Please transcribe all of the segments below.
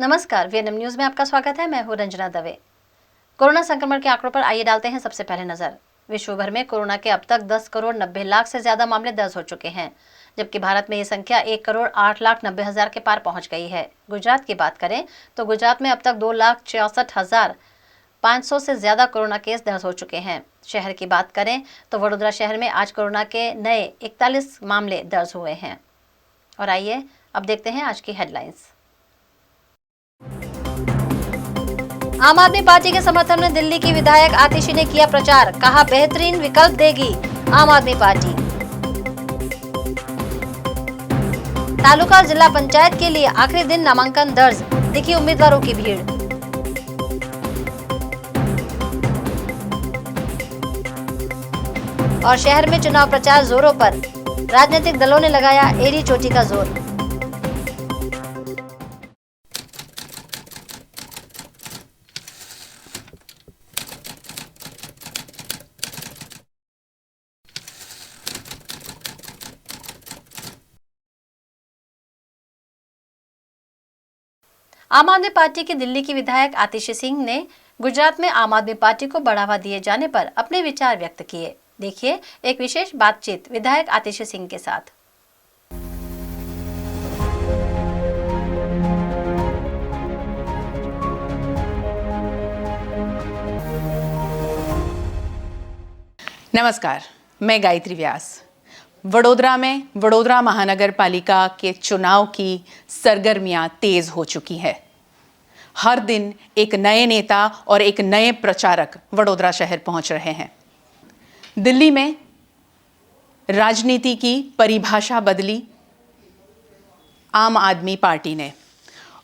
नमस्कार, VNM news में आपका स्वागत है। मैं हूं रंजना दवे। कोरोना संक्रमण के आंकड़ों पर आइए डालते हैं सबसे पहले नजर। विश्व भर में कोरोना के अब तक 10 करोड़ 90 लाख से ज्यादा मामले दर्ज हो चुके हैं, जबकि भारत में ये संख्या 1 करोड़ 8 लाख 90 हजार के पार पहुंच गई है। गुजरात की बात करें तो गुजरात में अब तक 2,66,500 से ज्यादा कोरोना केस दर्ज हो चुके हैं। शहर की बात करें तो वडोदरा शहर में आज कोरोना के नए 41 मामले दर्ज हुए हैं। और आइए अब देखते हैं आज की हेडलाइंस। आम आदमी पार्टी के समर्थन में दिल्ली की विधायक आतिशी ने किया प्रचार, कहा बेहतरीन विकल्प देगी आम आदमी पार्टी। तालुका जिला पंचायत के लिए आखिरी दिन नामांकन दर्ज, दिखी उम्मीदवारों की भीड़। और शहर में चुनाव प्रचार जोरों पर, राजनीतिक दलों ने लगाया एड़ी चोटी का जोर। आम आदमी पार्टी की दिल्ली की विधायक आतिशी सिंह ने गुजरात में आम आदमी पार्टी को बढ़ावा दिए जाने पर अपने विचार व्यक्त किए। देखिए एक विशेष बातचीत विधायक आतिशी सिंह के साथ। नमस्कार, मैं गायत्री व्यास। वडोदरा में वडोदरा महानगर पालिका के चुनाव की सरगर्मियां तेज हो चुकी है। हर दिन एक नए नेता और एक नए प्रचारक वडोदरा शहर पहुंच रहे हैं। दिल्ली में राजनीति की परिभाषा बदली आम आदमी पार्टी ने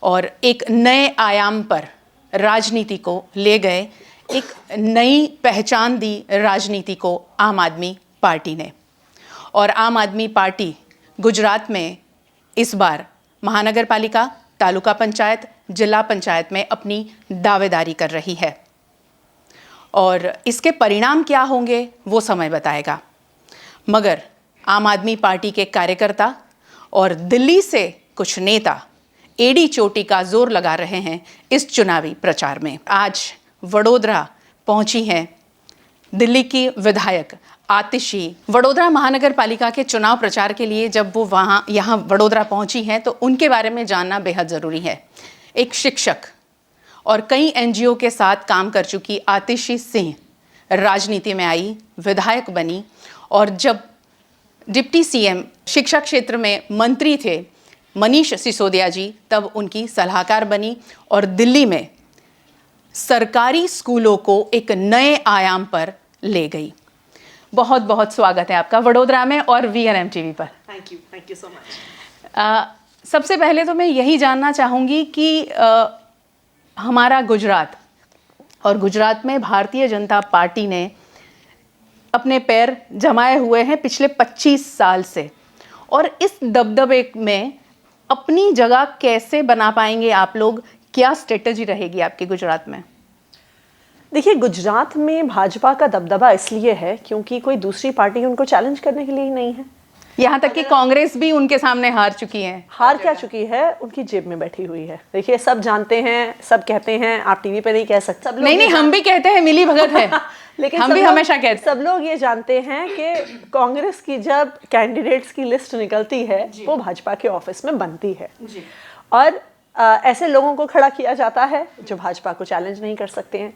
और एक नए आयाम पर राजनीति को ले गए, एक नई पहचान दी राजनीति को आम आदमी पार्टी ने। और आम आदमी पार्टी गुजरात में इस बार महानगर पालिका, तालुका पंचायत, जिला पंचायत में अपनी दावेदारी कर रही है और इसके परिणाम क्या होंगे वो समय बताएगा। मगर आम आदमी पार्टी के कार्यकर्ता और दिल्ली से कुछ नेता एड़ी चोटी का जोर लगा रहे हैं इस चुनावी प्रचार में। आज वडोदरा पहुंची हैं दिल्ली की विधायक आतिशी। वडोदरा महानगर पालिका के चुनाव प्रचार के लिए जब वो यहाँ वडोदरा पहुंची हैं तो उनके बारे में जानना बेहद ज़रूरी है। एक शिक्षक और कई एनजीओ के साथ काम कर चुकी आतिशी सिंह राजनीति में आई, विधायक बनी और जब डिप्टी सीएम शिक्षा क्षेत्र में मंत्री थे मनीष सिसोदिया जी, तब उनकी सलाहकार बनी और दिल्ली में सरकारी स्कूलों को एक नए आयाम पर ले गई। बहुत बहुत स्वागत है आपका वडोदरा में और वीएनएम टीवी पर। Thank you so much. सबसे पहले तो मैं यही जानना चाहूँगी कि हमारा गुजरात और गुजरात में भारतीय जनता पार्टी ने अपने पैर जमाए हुए हैं पिछले 25 साल से, और इस दबदबे में अपनी जगह कैसे बना पाएंगे आप लोग? क्या स्ट्रेटजी रहेगी आपकी गुजरात में? देखिए, गुजरात में भाजपा का दबदबा इसलिए है क्योंकि कोई दूसरी पार्टी उनको चैलेंज करने के लिए ही नहीं है। यहाँ तक कि कांग्रेस भी उनके सामने हार चुकी है। हार क्या चुकी है? उनकी जेब में बैठी हुई है। देखिए, सब जानते हैं, सब कहते हैं, आप टीवी पे नहीं कह सकते। सब नहीं, हम भी कहते हैं मिली भगत है लेकिन हम भी हमेशा कहते सब लोग ये जानते हैं कि कांग्रेस की जब कैंडिडेट्स की लिस्ट निकलती है वो भाजपा के ऑफिस में बनती है और ऐसे लोगों को खड़ा किया जाता है जो भाजपा को चैलेंज नहीं कर सकते हैं।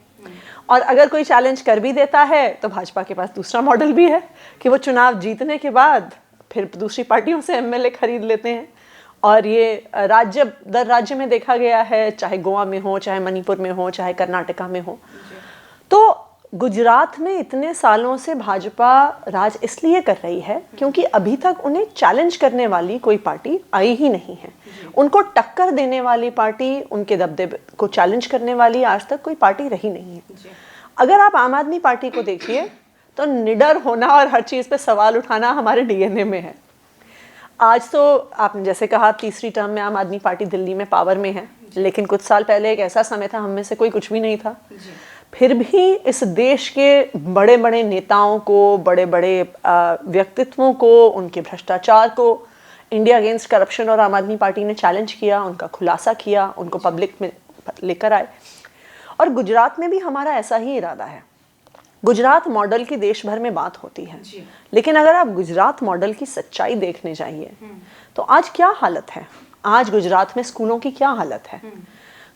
और अगर कोई चैलेंज कर भी देता है तो भाजपा के पास दूसरा मॉडल भी है कि वो चुनाव जीतने के बाद फिर दूसरी पार्टियों से एमएलए खरीद लेते हैं। और ये राज्य दर राज्य में देखा गया है, चाहे गोवा में हो, चाहे मणिपुर में हो, चाहे कर्नाटका में हो। तो गुजरात में इतने सालों से भाजपा राज इसलिए कर रही है क्योंकि अभी तक उन्हें चैलेंज करने वाली कोई पार्टी आई ही नहीं है। उनको टक्कर देने वाली पार्टी, उनके दबदबे को चैलेंज करने वाली आज तक कोई पार्टी रही नहीं है। अगर आप आम आदमी पार्टी को देखिए तो निडर होना और हर चीज़ पे सवाल उठाना हमारे डीएनए में है। आज तो आपने जैसे कहा, तीसरी टर्म में आम आदमी पार्टी दिल्ली में पावर में है, लेकिन कुछ साल पहले एक ऐसा समय था हम में से कोई कुछ भी नहीं था। फिर भी इस देश के बड़े बड़े नेताओं को, बड़े बड़े व्यक्तित्वों को, उनके भ्रष्टाचार को इंडिया अगेंस्ट करप्शन और आम आदमी पार्टी ने चैलेंज किया, उनका खुलासा किया, उनको पब्लिक में लेकर आए। और गुजरात में भी हमारा ऐसा ही इरादा है। गुजरात मॉडल की देश भर में बात होती है, लेकिन अगर आप गुजरात मॉडल की सच्चाई देखने जाइए तो आज क्या हालत है। आज गुजरात में स्कूलों की क्या हालत है।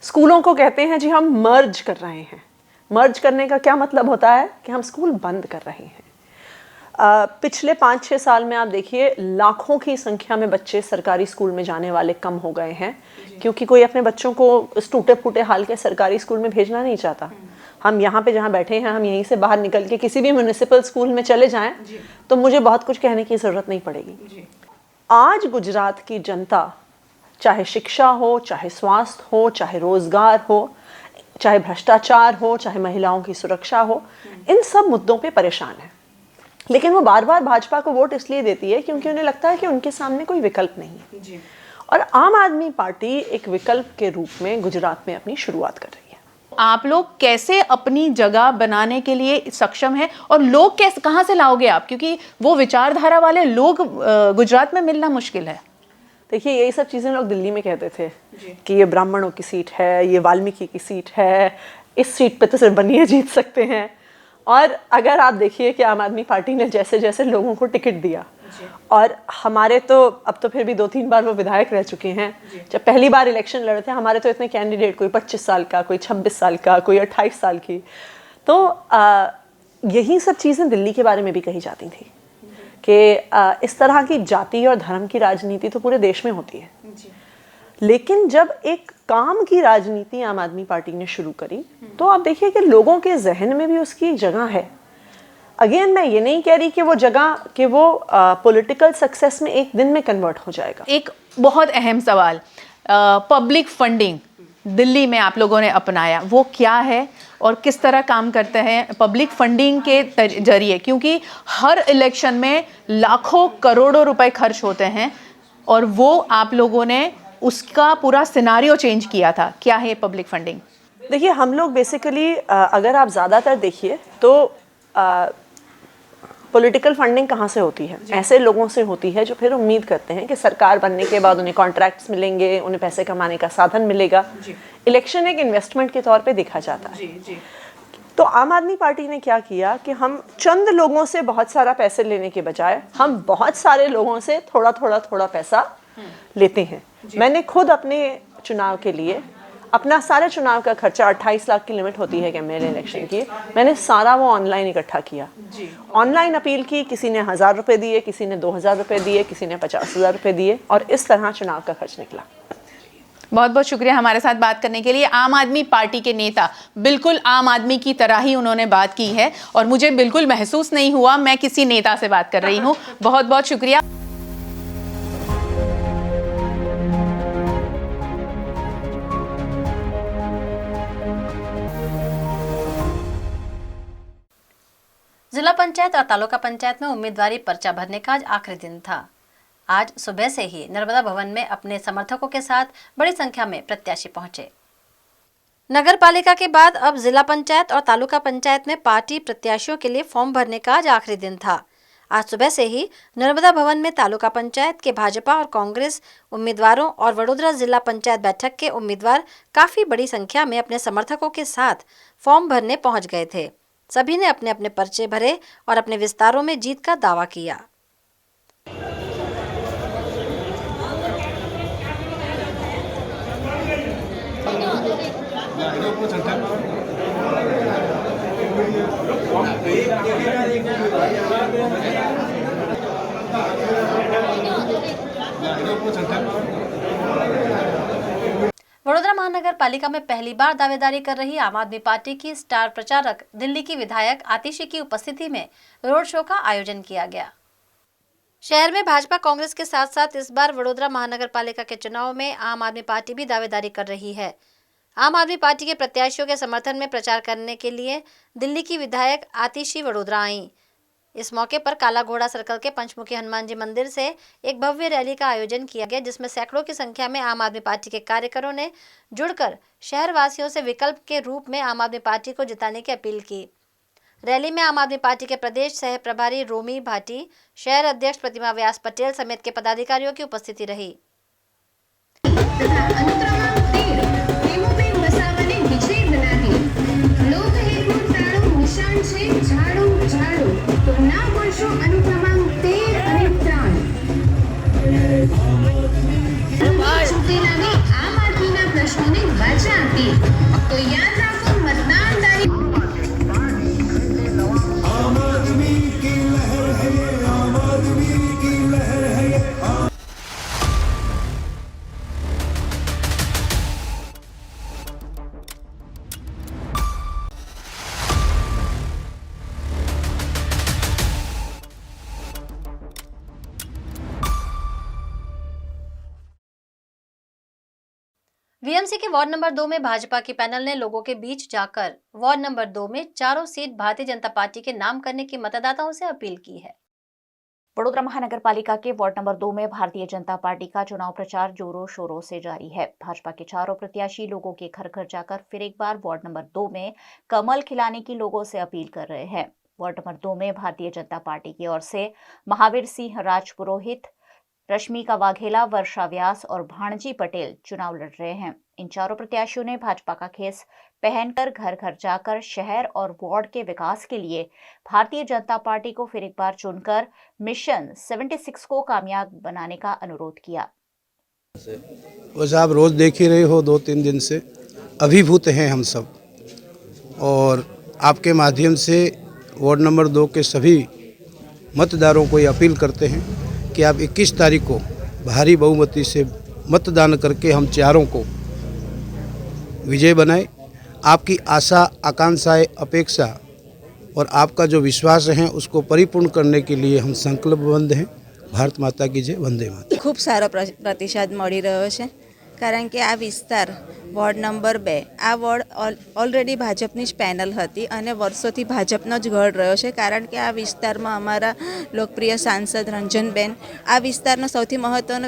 स्कूलों को कहते हैं जी हम मर्ज कर रहे हैं। मर्ज करने का क्या मतलब होता है कि हम स्कूल बंद कर रहे हैं। पिछले 5-6 साल में आप देखिए लाखों की संख्या में बच्चे सरकारी स्कूल में जाने वाले कम हो गए हैं, क्योंकि कोई अपने बच्चों को इस टूटे फूटे हाल के सरकारी स्कूल में भेजना नहीं चाहता। हम यहाँ पे जहाँ बैठे हैं, हम यहीं से बाहर निकल के किसी भी म्युनिसिपल स्कूल में चले जाएं तो मुझे बहुत कुछ कहने की ज़रूरत नहीं पड़ेगी। आज गुजरात की जनता, चाहे शिक्षा हो, चाहे स्वास्थ्य हो, चाहे रोजगार हो, चाहे भ्रष्टाचार हो, चाहे महिलाओं की सुरक्षा हो, इन सब मुद्दों पे परेशान है। लेकिन वो बार बार भाजपा को वोट इसलिए देती है क्योंकि उन्हें लगता है कि उनके सामने कोई विकल्प नहीं है। और आम आदमी पार्टी एक विकल्प के रूप में गुजरात में अपनी शुरुआत कर रही है। आप लोग कैसे अपनी जगह बनाने के लिए सक्षम हैं और लोग कैसे, कहाँ से लाओगे आप, क्योंकि वो विचारधारा वाले लोग गुजरात में मिलना मुश्किल है। देखिए यही सब चीज़ें लोग दिल्ली में कहते थे कि ये ब्राह्मणों की सीट है, ये वाल्मीकि की सीट है, इस सीट पे तो सिर्फ बनिए जीत सकते हैं। और अगर आप देखिए कि आम आदमी पार्टी ने जैसे जैसे लोगों को टिकट दिया, और हमारे तो अब तो फिर भी 2-3 बार वो विधायक रह चुके हैं। जब पहली बार इलेक्शन लड़े थे हमारे तो इतने कैंडिडेट, कोई 25 साल का, कोई 26 साल का, कोई 28 साल की। तो यही सब चीज़ें दिल्ली के बारे में भी कही जाती थी कि इस तरह की जाति और धर्म की राजनीति तो पूरे देश में होती है। लेकिन जब एक काम की राजनीति आम आदमी पार्टी ने शुरू करी तो आप देखिए कि लोगों के जहन में भी उसकी एक जगह है। अगेन मैं ये नहीं कह रही कि वो जगह कि वो पॉलिटिकल सक्सेस में एक दिन में कन्वर्ट हो जाएगा। एक बहुत अहम सवाल, पब्लिक फंडिंग दिल्ली में आप लोगों ने अपनाया, वो क्या है और किस तरह काम करते हैं पब्लिक फंडिंग के जरिए, क्योंकि हर इलेक्शन में लाखों करोड़ों रुपए खर्च होते हैं और वो आप लोगों ने उसका पूरा सिनारियो चेंज किया था। क्या है पब्लिक फंडिंग? देखिए हम लोग बेसिकली अगर आप ज़्यादातर देखिए तो पॉलिटिकल फंडिंग कहाँ से होती है? ऐसे लोगों से होती है जो फिर उम्मीद करते हैं कि सरकार बनने के बाद उन्हें कॉन्ट्रैक्ट्स मिलेंगे, उन्हें पैसे कमाने का साधन मिलेगा। इलेक्शन एक इन्वेस्टमेंट के तौर पे देखा जाता है। तो आम आदमी पार्टी ने क्या किया कि हम चंद लोगों से बहुत सारा पैसे लेने के बजाय हम बहुत सारे लोगों से थोड़ा पैसा लेते हैं। मैंने खुद अपने चुनाव के लिए अपना सारे चुनाव का खर्चा, 28 लाख की लिमिट होती है क्या मेरे इलेक्शन की, मैंने सारा वो ऑनलाइन इकट्ठा किया। ऑनलाइन अपील की, किसी ने 1000 रुपये दिए, किसी ने 2000 रुपये दिए, किसी ने 50,000 रुपये दिए, और इस तरह चुनाव का खर्च निकला। बहुत बहुत शुक्रिया हमारे साथ बात करने के लिए। आम आदमी पार्टी के नेता बिल्कुल आम आदमी की तरह ही उन्होंने बात की है और मुझे बिल्कुल महसूस नहीं हुआ मैं किसी नेता से बात कर रही हूँ। बहुत बहुत शुक्रिया। जिला पंचायत और तालुका पंचायत में उम्मीदवारी पर्चा भरने का आज आखिरी दिन था। आज सुबह से ही नर्मदा भवन में अपने समर्थकों के साथ बड़ी संख्या में प्रत्याशी पहुंचे। नगर पालिका के बाद अब जिला पंचायत और तालुका पंचायत में पार्टी प्रत्याशियों के लिए फॉर्म भरने का आज आखिरी दिन था। आज सुबह से ही नर्मदा भवन में तालुका पंचायत के भाजपा और कांग्रेस उम्मीदवारों और वडोदरा जिला पंचायत बैठक के उम्मीदवार काफी बड़ी संख्या में अपने समर्थकों के साथ फॉर्म भरने पहुंच गए थे। सभी ने अपने अपने पर्चे भरे और अपने विस्तारों में जीत का दावा किया। वडोदरा महानगर पालिका में पहली बार दावेदारी कर रही आम आदमी पार्टी की स्टार प्रचारक दिल्ली की विधायक आतिशी की उपस्थिति में रोड शो का आयोजन किया गया। शहर में भाजपा कांग्रेस के साथ साथ इस बार वडोदरा महानगर पालिका के चुनाव में आम आदमी पार्टी भी दावेदारी कर रही है। आम आदमी पार्टी के प्रत्याशियों के समर्थन में प्रचार करने के लिए दिल्ली की विधायक आतिशी वडोदरा आई। इस मौके पर काला घोड़ा सर्कल के पंचमुखी हनुमान जी मंदिर से एक भव्य रैली का आयोजन किया गया, जिसमें सैकड़ों की संख्या में आम आदमी पार्टी के कार्यकर्ताओं ने जुड़कर शहर वासियों से विकल्प के रूप में आम आदमी पार्टी को जिताने की अपील की। रैली में आम आदमी पार्टी के प्रदेश सह प्रभारी रोमी भाटी, शहर अध्यक्ष प्रतिमा व्यास पटेल समेत के पदाधिकारियों की उपस्थिति रही। तथा अनुक्रमांक 13 प्रेमोबेन वसावाने विजय बनाવી લોકહિતનું તાળું નિશાન છે ઝાડુ ઝાડુ તો ના બોલશો અનુક્રમાંક 13 અને 3 ચૂંટેલાને આમ આદમીના પ્રશ્નોને વાચા આપી તો યાદ રાખો મતદાનદારી वीएमसी के वार्ड नंबर 2 में भाजपा की पैनल ने लोगों के बीच जाकर वार्ड नंबर 2 में चारों सीट भारतीय जनता पार्टी के नाम करने की मतदाताओं से अपील की है। वडोदरा महानगर पालिका के वार्ड नंबर 2 में भारतीय जनता पार्टी का चुनाव प्रचार जोरों शोरों से जारी है। भाजपा के चारों प्रत्याशी लोगों के घर घर जाकर फिर एक बार वार्ड नंबर 2 में कमल खिलाने की लोगों से अपील कर रहे हैं। वार्ड नंबर 2 में भारतीय जनता पार्टी की ओर से महावीर सिंह राजपुरोहित, रश्मिका वाघेला, वर्षा व्यास और भाणजी पटेल चुनाव लड़ रहे हैं। इन चारों प्रत्याशियों ने भाजपा का खेस पहनकर घर घर जाकर शहर और वार्ड के विकास के लिए भारतीय जनता पार्टी को फिर एक बार चुनकर मिशन 76 को कामयाब बनाने का अनुरोध किया। बस आप रोज देख ही रहे हो, 2-3 दिन से अभिभूत हैं हम सब, और आपके माध्यम से वार्ड नंबर 2 के सभी मतदारों को ये अपील करते हैं कि आप 21 तारीख को भारी बहुमती से मतदान करके हम चारों को विजय बनाए। आपकी आशा, आकांक्षाएं, अपेक्षा और आपका जो विश्वास है उसको परिपूर्ण करने के लिए हम संकल्पबद्ध हैं। भारत माता की जय, वंदे मातरम। खूब सारो प्रतिसाद मળી રહ્યો છે કારણ કે આ વિસ્તાર વોર્ડ નંબર 2 આ વોર્ડ ઓલરેડી ભાજપની જ પેનલ હતી અને વર્ષોથી ભાજપનો જ ગઢ રહ્યો છે કારણ કે આ વિસ્તારમાં અમારા લોકપ્રિય સાંસદ રંજનબેન આ વિસ્તારનો સૌથી મહત્વનો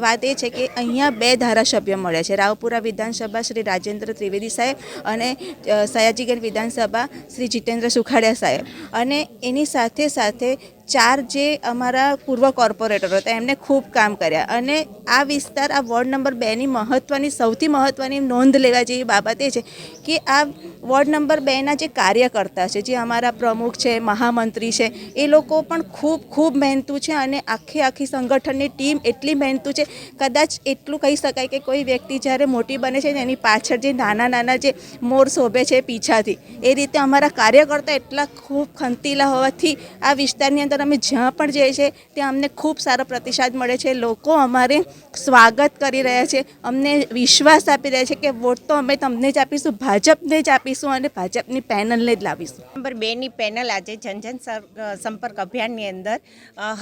વાત એ છે કે અહીંયા 2 ધારાસભ્યો મળ્યા છે। રાવપુરા વિધાનસભા શ્રી રાજેન્દ્ર ત્રિવેદી સાહેબ અને સયાજીગંજ વિધાનસભા શ્રી જીતેન્દ્ર સુખાડિયા સાહેબ અને એની સાથે સાથે 4 જે અમારા પૂર્વ કોર્પોરેટરો હતા એમને ખૂબ કામ કર્યા અને આ વિસ્તાર આ વોર્ડ નંબર 2 ની મહત્વની સૌથી મહત્વની નોંધ લેવા જેવી બાબત એ છે કે આ વોર્ડ નંબર 2 ના જે કાર્યકર્તા છે, જે અમારા પ્રમુખ છે, મહામંત્રી છે, એ લોકો પણ ખૂબ મહેનતુ છે અને આખી સંગઠનની ટીમ એટલી મહેનતુ છે। કદાચ એટલું કહી શકાય કે કોઈ વ્યક્તિ જ્યારે મોટી બને છે એની પાછળ જે નાના જે મોર શોભે છે પીછાથી, એ રીતે અમારા કાર્યકર્તા એટલા ખૂબ ખંતીલા હોવાથી આ વિસ્તારની અંદર અમે જ્યાં પણ જઈએ છીએ ત્યાં અમને ખૂબ સારો પ્રતિસાદ મળે છે। લોકો અમારે સ્વાગત કરી રહ્યા છે, અમને વિશ્વાસ આપી રહ્યા છે કે વોટ તો અમે તમને જ આપીશું, ભાજપને જ આપીશું અને ભાજપની પેનલને જ લાવીશું। નંબર 2 ની પેનલ આજે જન સંપર્ક અભિયાનની અંદર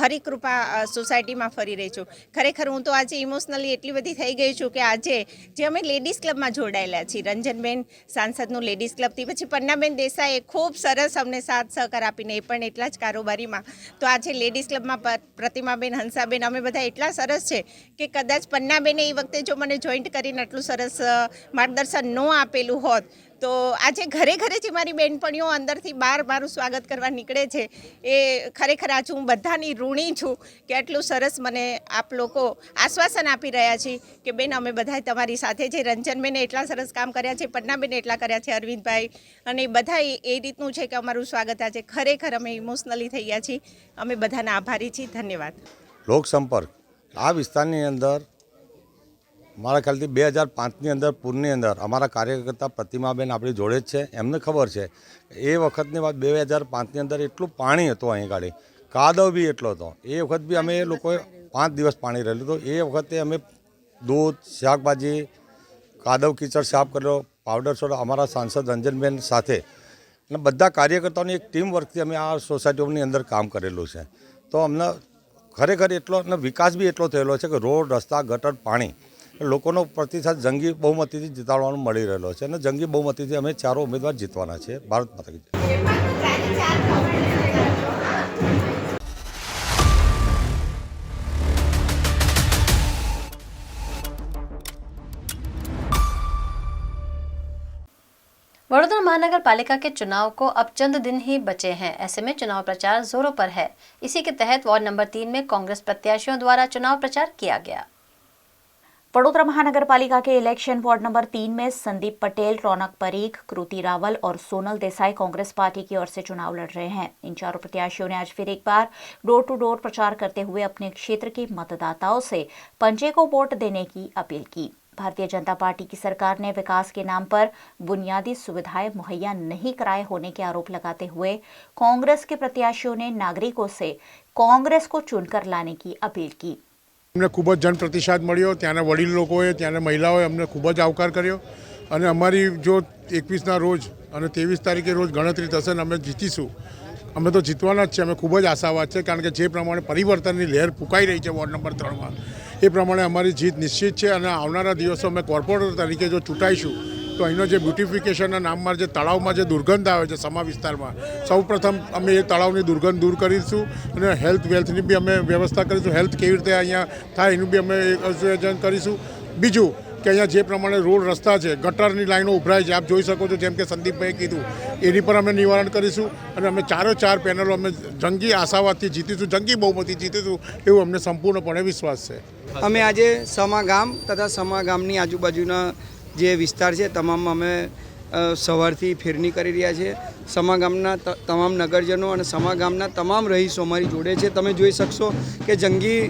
હરિકૃપા સોસાયટીમાં ફરી રહી છું। ખરેખર હું તો આજે ઇમોશનલી એટલી બધી થઈ ગઈ છું કે આજે જે અમે લેડીઝ ક્લબમાં જોડાયેલા છીએ, રંજનબેન સાંસદનું લેડીઝ ક્લબથી, પછી પન્નાબેન દેસાઈએ ખૂબ સરસ અમને સાથ સહકાર આપીને એ પણ એટલા જ કારોબારીમાં, તો આજે લેડીઝ ક્લબમાં પ્રતિમાબેન, હંસાબેન, અમે બધા એટલા સરસ છે કે કદાચ પન્નાબેને એ વખતે જો મને જોઈન્ટ કરીને આટલું સરસ માર્ગદર્શન ન આપેલું હોત તો આજે ઘરે જે મારી બહેનપણીઓ અંદરથી બહાર મારું સ્વાગત કરવા નીકળે છે એ ખરેખર આજે હું બધાની ઋણી છું કે આટલું સરસ મને આપ લોકો આશ્વાસન આપી રહ્યા છે કે બેન અમે બધા તમારી સાથે છે। રંજનબેને એટલા સરસ કામ કર્યા છે, પન્નાબેને એટલા કર્યા છે, અરવિંદભાઈ, અને બધા એ રીતનું છે કે અમારું સ્વાગત આજે ખરેખર અમે ઇમોશનલી થઈ ગયા છીએ। અમે બધાના આભારી છીએ। ધન્યવાદ। લોકસંપર્ક આ વિસ્તારની અંદર મારા ખ્યાલથી 2005ની અંદર પૂરની અંદર અમારા કાર્યકર્તા પ્રતિમાબેન આપણી જોડે જ છે, એમને ખબર છે એ વખતની વાત 2005ની અંદર એટલું પાણી હતું, અહીં ગાડી કાદવ બી એટલો હતો। એ વખત બી અમે લોકોએ 5 દિવસ પાણી રહેલું હતું। એ વખતે અમે દૂધ, શાકભાજી, કાદવ કીચડ સાફ કરેલો, પાવડર સોડા અમારા સાંસદ રંજનબેન સાથે અને બધા કાર્યકર્તાઓની એક ટીમ વર્કથી અમે આ સોસાયટીઓની અંદર કામ કરેલું છે। તો અમને ખરેખર એટલો અને વિકાસ બી એટલો થયેલો છે કે રોડ, રસ્તા, ગટર, પાણી લોકોનો પ્રતિસાદ જંગી બહુમતીથી જીતાડવાનો મળી રહેલો છે અને જંગી બહુમતીથી અમે ચારો ઉમેદવાર જીતવાના છે। ભારત માતા કી જય। वडोदरा महानगर पालिका के चुनाव को अब चंद दिन ही बचे हैं। ऐसे में चुनाव प्रचार जोरों पर है। इसी के तहत वार्ड नंबर 3 में कांग्रेस प्रत्याशियों द्वारा चुनाव प्रचार किया गया। वडोदरा महानगर पालिका के इलेक्शन वार्ड नंबर 3 में संदीप पटेल, रौनक परीख, कृति रावल और सोनल देसाई कांग्रेस पार्टी की ओर से चुनाव लड़ रहे हैं। इन चारों प्रत्याशियों ने आज फिर एक बार डोर टू डोर प्रचार करते हुए अपने क्षेत्र के मतदाताओं से पंजे को वोट देने की अपील की। भारतीय जनता पार्टी की सरकार ने विकास के नाम पर बुनियादी सुविधाएं मुहैया नहीं कराए होने के आरोप लगाते हुए कांग्रेस के प्रत्याशियों ने नागरिकों से कांग्रेस को चुनकर लाने की अपील की। અમને ખૂબ જ જનપ્રતિસાદ મળ્યો। ત્યાંના વડીલ લોકોએ, ત્યાંના મહિલાઓએ અમને ખૂબ જ આવકાર કર્યો અને અમારી જો 21ના રોજ અને 23 તારીખે રોજ ગણતરી થશે ને અમે જીતીશું। અમે તો જીતવાના જ છે। અમે ખૂબ જ આશાવાદ છે, કારણ કે જે પ્રમાણે પરિવર્તનની લહેર ફૂંકાઈ રહી છે વોર્ડ નંબર 3માં, એ પ્રમાણે અમારી જીત નિશ્ચિત છે અને આવનારા દિવસો અમે કોર્પોરેટર તરીકે જો ચૂંટાઈશું તો અહીંનો જે બ્યુટિફિકેશનના નામમાં જે તળાવમાં જે દુર્ગંધ આવે છે સમા વિસ્તારમાં, સૌપ્રથમ અમે એ તળાવની દુર્ગંધ દૂર કરીશું અને વેલ્થની બી અમે વ્યવસ્થા કરીશું। હેલ્થ કેવી રીતે અહીંયા થાય એનું બી અમે આયોજન કરીશું। બીજું કે અહીંયા જે પ્રમાણે રોડ રસ્તા છે, ગટરની લાઈનો ઉભરાય છે, આપ જોઈ શકો છો, જેમ કે સંદીપભાઈએ કીધું, એની પર અમે નિવારણ કરીશું અને અમે ચાર પેનલો અમે જંગી આશાવાદથી જીતીશું, જંગી બહુમતી જીતીશું એવું અમને સંપૂર્ણપણે વિશ્વાસ છે। અમે આજે સમા ગામ તથા સમા ગામની આજુબાજુના જે વિસ્તાર છે તમામ અમે સવારથી ફેરણી કરી રહ્યા છીએ। સમા ગામના તમામ નગરજનો અને સમા ગામના તમામ રહીશો અમારી જોડે છે। તમે જોઈ શકશો કે જંગી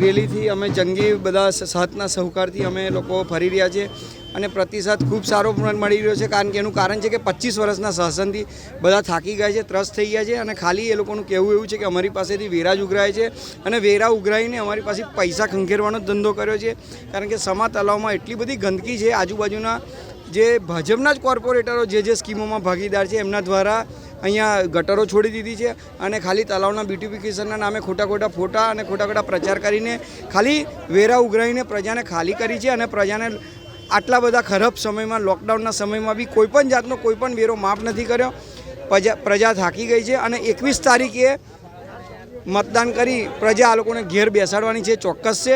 રેલીથી અમે જંગી બધા સાથના સહકારથી અમે લોકો ફરી રહ્યા છીએ અને પ્રતિસાદ ખૂબ સારો મળી રહ્યો છે। કારણ કે એનું કારણ છે કે 25 વર્ષના શાસનથી બધા થાકી ગયા છે, ત્રસ્ત થઈ ગયા છે અને ખાલી એ લોકોનું કહેવું એવું છે કે અમારી પાસેથી વેરા જ ઉઘરાય છે અને વેરા ઉઘરાઈને અમારી પાસે પૈસા ખંખેરવાનો ધંધો કર્યો છે। કારણ કે સમા તલાવમાં એટલી બધી ગંદકી છે, આજુબાજુના જે ભાજપના જ કોર્પોરેટરો જે સ્કીમોમાં ભાગીદાર છે એમના દ્વારા અહીંયા ગટરો છોડી દીધી છે અને ખાલી તલાવના બ્યુટિફિકેશનના નામે ખોટા ફોટા અને ખોટા પ્રચાર કરીને ખાલી વેરા ઉઘરાઈને પ્રજાને ખાલી કરી છે અને પ્રજાને આટલા બધા ખરાબ સમયમાં, લોકડાઉનના સમયમાં બી કોઈપણ જાતનો કોઈપણ વેરો માફ નથી કર્યો। પ્રજા થાકી ગઈ છે અને 21 તારીખે મતદાન કરી પ્રજા આ લોકોને ઘેર બેસાડવાની છે, ચોક્કસ છે।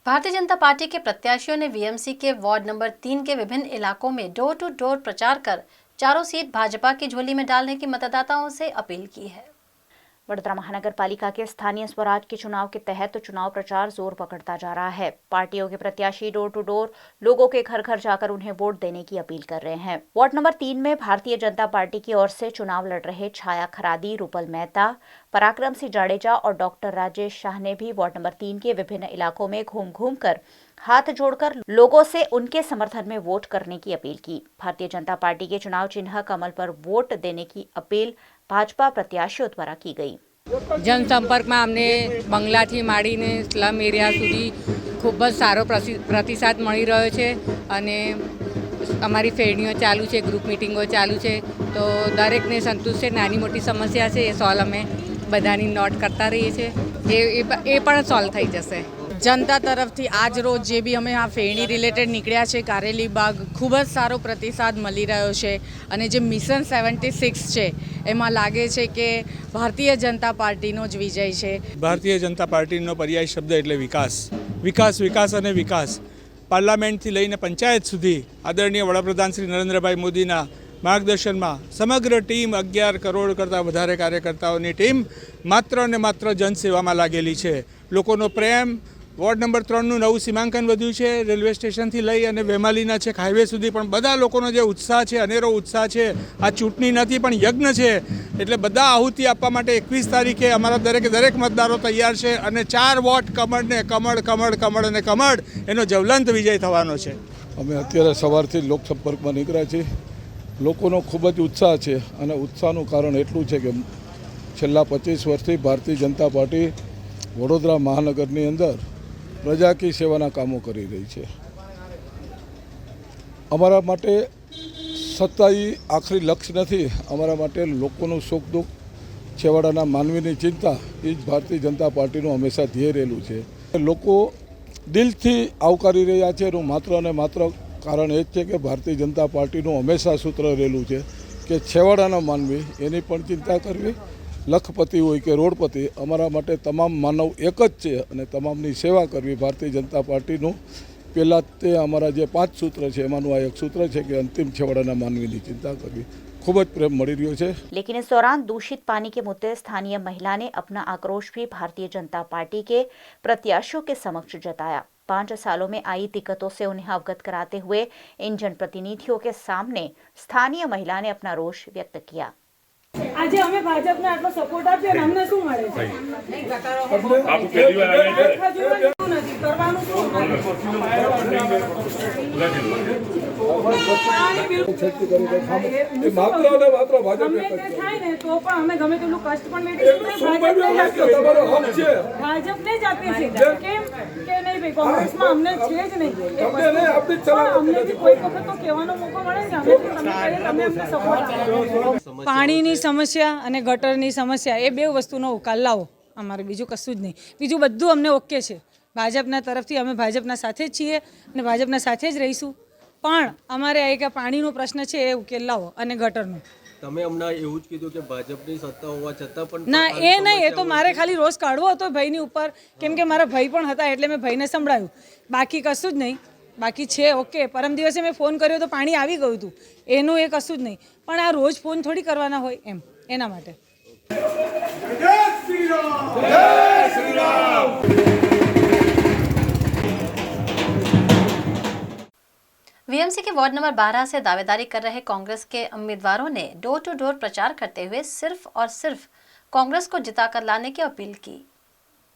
भारतीय जनता पार्टी के प्रत्याशियों ने वीएमसी के वार्ड नंबर 3 के विभिन्न इलाकों में डोर टू डोर प्रचार कर चारों सीट भाजपा की झोली में डालने की मतदाताओं से अपील की है। वडोदरा महानगर पालिका के स्थानीय स्वराज के चुनाव के तहत चुनाव प्रचार जोर पकड़ता जा रहा है। पार्टियों के प्रत्याशी डोर टू डोर लोगों के घर घर जाकर उन्हें वोट देने की अपील कर रहे हैं। वार्ड नंबर 3 में भारतीय जनता पार्टी की ओर से चुनाव लड़ रहे छाया खरादी, रूपल मेहता, पराक्रम सिंह जाडेजा और डॉक्टर राजेश शाह ने भी वार्ड नंबर 3 के विभिन्न इलाकों में घूम कर हाथ जोड़कर लोगों से उनके समर्थन में वोट करने की अपील की। भारतीय जनता पार्टी के चुनाव चिन्ह कमल पर वोट देने की अपील भाजपा प्रत्याशियों द्वारा की गई। जनसंपर्कમાં અમને બંગલાથી માંડીને સ્લમ એરિયા સુધી ખૂબ જ સારો પ્રતિસાદ મળી રહ્યો છે અને અમારી ફેરણીઓ ચાલુ છે, ગ્રુપ મિટિંગો ચાલુ છે, તો દરેકને સંતુષ્ટ છે। નાની મોટી સમસ્યા છે એ સોલ્વ અમે બધાની નોટ કરતા રહીએ છીએ, એ પણ સોલ્વ થઈ જશે। જનતા તરફથી આજ રોજ જે બી અમે આ ફેરણી રિલેટેડ નીકળ્યા છે કારેલી બાગ, ખૂબ જ સારો પ્રતિસાદ મળી રહ્યો છે અને જે મિશન 76 છે એમાં લાગે છે કે ભારતીય જનતા પાર્ટીનો જ વિજય છે। ભારતીય જનતા પાર્ટીનો પર્યાય શબ્દ એટલે વિકાસ, વિકાસ, વિકાસ અને વિકાસ। પાર્લામેન્ટથી લઈને પંચાયત સુધી આદરણીય વડાપ્રધાન શ્રી નરેન્દ્રભાઈ મોદીના માર્ગદર્શનમાં સમગ્ર ટીમ 11 કરોડ કરતાં વધારે કાર્યકર્તાઓની ટીમ માત્ર ને માત્ર જનસેવામાં લાગેલી છે। લોકોનો પ્રેમ, વોર્ડ નંબર 3નું નવું સીમાંકન વધ્યું છે, રેલવે સ્ટેશનથી લઈ અને વેમાલીના છેક હાઈવે સુધી પણ બધા લોકોનો જે ઉત્સાહ છે, અનેરો ઉત્સાહ છે। આ ચૂંટણી નથી પણ યજ્ઞ છે, એટલે બધા આહુતિ આપવા માટે 21 તારીખે અમારા દરેક મતદારો તૈયાર છે અને 4 વોટ કમળને કમળ કમળ કમળ અને કમળ એનો જ્વલંત વિજય થવાનો છે। અમે અત્યારે સવારથી લોકસંપર્કમાં નીકળ્યા છીએ। લોકોનો ખૂબ જ ઉત્સાહ છે અને ઉત્સાહનું કારણ એટલું છે કે છેલ્લા 25 વર્ષથી ભારતીય જનતા પાર્ટી વડોદરા મહાનગરની અંદર પ્રજા કી સેવાના કામો કરી રહી છે। અમારા માટે સત્તા એ આખરી લક્ષ્ય નથી, અમારા માટે લોકોનું સુખ દુઃખ છેવાડાના માનવીની ચિંતા એ જ ભારતીય જનતા પાર્ટીનું હંમેશા ધ્યેય રહેલું છે. લોકો દિલથી આવકારી રહ્યા છે એનું માત્ર અને માત્ર કારણ એ જ છે કે ભારતીય જનતા પાર્ટીનું હંમેશા સૂત્ર રહેલું છે કે છેવાડાના માનવી એની પણ ચિંતા કરવી. લખપતિ હોય કે રોડપતિ, અમારા માટે તમામ માનવ એક જ છે અને તમામની સેવા કરવી ભારતીય જનતા પાર્ટીનું પહેલાં તે અમારા જે 5 સૂત્ર છે એમાંનું આ એક સૂત્ર છે કે અંતિમ છેવાડાના માનવીની चिंता करवी. खूब ज प्रेम मળી રહ્યો છે. लेकिन इस दौरान दूषित पानी के मुद्दे स्थानीय महिला ने अपना आक्रोश भी भारतीय जनता पार्टी के प्रत्याशियों के समक्ष जताया. 5 सालों में आई दिक्कतों से उन्हें अवगत कराते हुए इन जनप्रतिनिधियों के सामने स्थानीय महिला ने अपना रोष व्यक्त किया. આજે અમે ભાજપને આટલો સપોર્ટ આપ્યો ને અમને શું મળે છે? નથી કરવાનું શું? થાય ને તો પણ અમે ગમે તેટલું કષ્ટ પણ ભાજપને જ આપીએ છીએ. કેમ કે નહીં ભાઈ, કોંગ્રેસમાં અમને છે જ નહીં. અમને કોઈ વખત તો કહેવાનો મોકો મળે ને અમે અમને સપોર્ટ આપો. પાણીની સમસ્યા અને ગટરની સમસ્યા એ બે વસ્તુનો ઉકેલ લાવો. અમારે બીજું કશું જ નહીં. બીજું બધું અમને ઓકે છે. ભાજપના તરફથી અમે ભાજપના સાથે જ છીએ અને ભાજપના સાથે જ રહીશું. પણ અમારે આ એક પાણીનો પ્રશ્ન છે એ ઉકેલ લાવો અને ગટરનો. તમે હમણાં એવું જ કીધું કે ભાજપની સત્તા હોવા છતાં પણ ના, એ નહીં. એ તો મારે ખાલી રોષ કાઢવો હતો ભાઈની ઉપર, કેમ કે મારા ભાઈ પણ હતા એટલે મેં ભાઈને સંભળાયું. બાકી કશું જ નહીં. બાકી છે ઓકે. પરમ દિવસે મેં ફોન કર્યો તો પાણી આવી ગયું હતું. એનું એ કશું જ નહીં. પણ આ રોજ ફોન થોડી કરવાના હોય એમ, એના માટે. वीएमसी के वार्ड नंबर 12 से दावेदारी कर रहे कांग्रेस के उम्मीदवारों ने डोर टू डोर प्रचार करते हुए सिर्फ और सिर्फ कांग्रेस को जिताकर लाने की अपील की.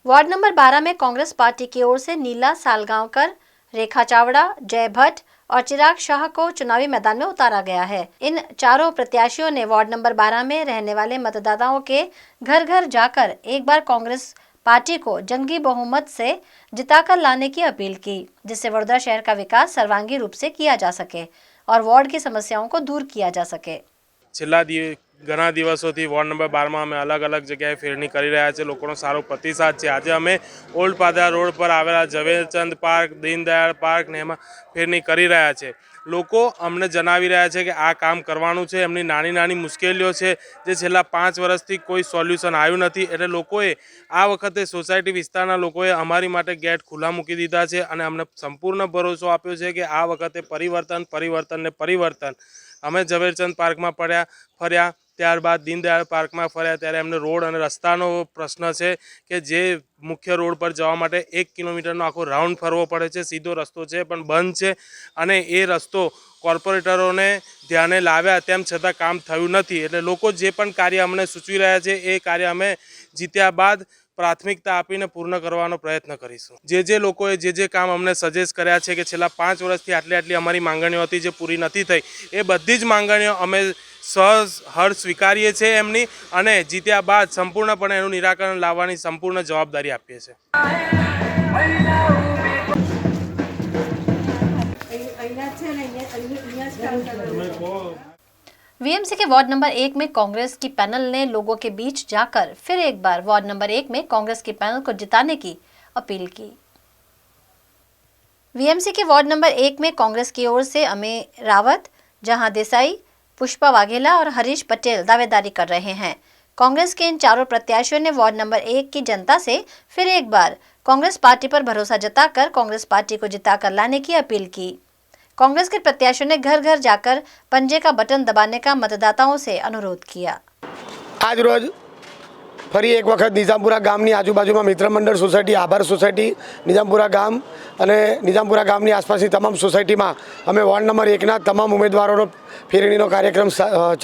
वार्ड नंबर 12 में कांग्रेस पार्टी की ओर से नीला सालगांवकर, रेखा चावड़ा, जय भट्ट और चिराग शाह को चुनावी मैदान में उतारा गया है. इन चारों प्रत्याशियों ने वार्ड नंबर 12 में रहने वाले मतदाताओं के घर घर जाकर एक बार कांग्रेस पार्टी को जंगी बहुमत से जिताकर लाने की अपील की, जिससे वडोदरा शहर का विकास सर्वांगीण रूप से किया जा सके और वार्ड की समस्याओं को दूर किया जा सके. છેલ્લા ઘણા દિવસોથી વોર્ડ નંબર 12માં અમે અલગ અલગ જગ્યાએ ફેરણી કરી રહ્યા છે. લોકોનો સારો પ્રતિસાદ છે. આજે અમે ઓલ્ડ પાદરા રોડ પર આવેલા ઝવેરચંદ પાર્ક, દીનદયાળ પાર્ક ને એમાં ફેરણી કરી રહ્યા છે. લોકો અમને જણાવી રહ્યા છે કે આ કામ કરવાનું છે. એમની નાની નાની મુશ્કેલીઓ છે જે છેલ્લા 5 વર્ષથી કોઈ સોલ્યુશન આવ્યું નથી. એટલે લોકોએ આ વખતે સોસાયટી વિસ્તારના લોકોએ અમારી માટે ગેટ ખુલ્લા મૂકી દીધા છે અને અમને સંપૂર્ણ ભરોસો આપ્યો છે કે આ વખતે પરિવર્તન ને પરિવર્તન. અમે ઝવેરચંદ પાર્કમાં ફર્યા, ત્યારબાદ દીનદયાળ પાર્કમાં ફર્યા ત્યારે એમને રોડ અને રસ્તાનો પ્રશ્ન છે કે જે મુખ્ય રોડ પર જવા માટે 1 કિલોમીટરનો આખો રાઉન્ડ ફરવો પડે છે. સીધો રસ્તો છે પણ બંધ છે અને એ રસ્તો કોર્પોરેટરોને ધ્યાને લાવ્યા તેમ છતાં કામ થયું નથી. એટલે લોકો જે પણ કાર્ય અમને સૂચવી રહ્યા છે એ કાર્ય અમે જીત્યા બાદ પ્રાથમિકતા આપીને પૂર્ણ કરવાનો પ્રયત્ન કરીશું. જે લોકોએ જે કામ અમને સજેસ્ટ કર્યા છે કે છેલ્લા 5 વર્ષથી આટલી અમારી માંગણીઓ હતી જે પૂરી નથી થઈ, એ બધી જ માંગણીઓ અમે હર્ષ સ્વીકારીએ છીએ એમની અને જીત્યા બાદ સંપૂર્ણપણે એનું નિરાકરણ લાવવાની સંપૂર્ણ જવાબદારી આપીએ છીએ. वीएमसी के वार्ड नंबर 1 में कांग्रेस की पैनल ने लोगों के बीच जाकर फिर एक बार वार्ड नंबर 1 में कांग्रेस की पैनल को जिताने की अपील की. वीएमसी के वार्ड नंबर 1 में कांग्रेस की ओर से अमेय रावत, जहां देसाई, पुष्पा वाघेला और हरीश पटेल दावेदारी कर रहे हैं. कांग्रेस के इन चारों प्रत्याशियों ने वार्ड नंबर 1 की जनता से फिर एक बार कांग्रेस पार्टी पर भरोसा जताकर कांग्रेस पार्टी को जिताकर लाने की अपील की. कांग्रेस के प्रत्याशियों ने घर घर जाकर पंजे का बटन दबाने का मतदाताओं से अनुरोध किया. आज रोज ફરી એક વખત નિઝામપુરા ગામની આજુબાજુમાં મિત્રમંડળ સોસાયટી, આભાર સોસાયટી, નિઝામપુરા ગામ અને નિઝામપુરા ગામની આસપાસની તમામ સોસાયટીમાં અમે વોર્ડ નંબર 1ના તમામ ઉમેદવારોનો ફેરણીનો કાર્યક્રમ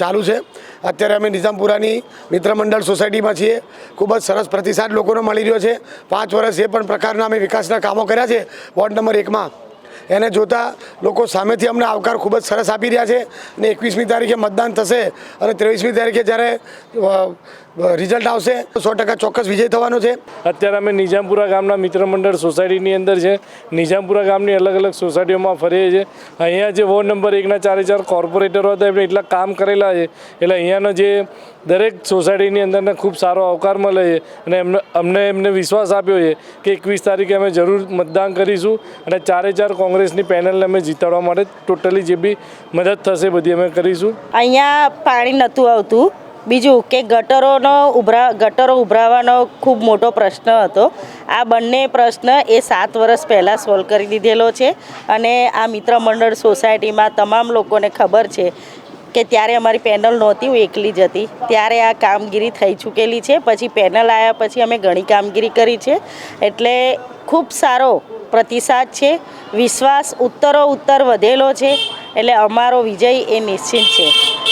ચાલુ છે. અત્યારે અમે નિઝામપુરાની મિત્રમંડળ સોસાયટીમાં છીએ. ખૂબ જ સરસ પ્રતિસાદ લોકોનો મળી રહ્યો છે. 5 વર્ષ જે પણ પ્રકારના અમે વિકાસના કામો કર્યા છે વોર્ડ નંબર 1માં, એને જોતા લોકો સામેથી અમને આવકાર ખૂબ જ સરસ આપી રહ્યા છે. અને 21મી તારીખે મતદાન થશે અને 23મી તારીખે જ્યારે રિઝલ્ટ આવશે 100% ચોક્કસ વિજય થવાનો છે. અત્યારે અમે નિજામપુરા ગામના મિત્ર મંડળ સોસાયટીની અંદર છે. નિજામપુરા ગામની અલગ અલગ સોસાયટીઓમાં ફરીએ છીએ. અહીંયા જે વોર્ડ નંબર 1ના 4 કોર્પોરેટરો હતા એમણે એટલા કામ કરેલા છે એટલે અહીંયાનો જે દરેક સોસાયટીની અંદરને ખૂબ સારો આવકાર મળે છે અને અમને એમને વિશ્વાસ આપ્યો છે કે 21 તારીખે અમે જરૂર મતદાન કરીશું અને 4 કોંગ્રેસની પેનલને અમે જીતાડવા માટે ટોટલી જે બી મદદ થશે બધી અમે કરીશું. અહીંયા પાણી નહોતું આવતું. બીજું કે ગટરો ઉભરાવાનો ખૂબ મોટો પ્રશ્ન હતો. આ બંને પ્રશ્ન એ 7 વર્ષ પહેલાં સોલ્વ કરી દીધેલો છે અને આ મિત્ર મંડળ સોસાયટીમાં તમામ લોકોને ખબર છે કે ત્યારે અમારી પેનલ નહોતી, હું એકલી જ હતી. ત્યારે આ કામગીરી થઈ ચૂકેલી છે. પછી પેનલ આવ્યા પછી અમે ઘણી કામગીરી કરી છે એટલે ખૂબ સારો પ્રતિસાદ છે. વિશ્વાસ ઉત્તર વધેલો છે એટલે અમારો વિજય એ નિશ્ચિત છે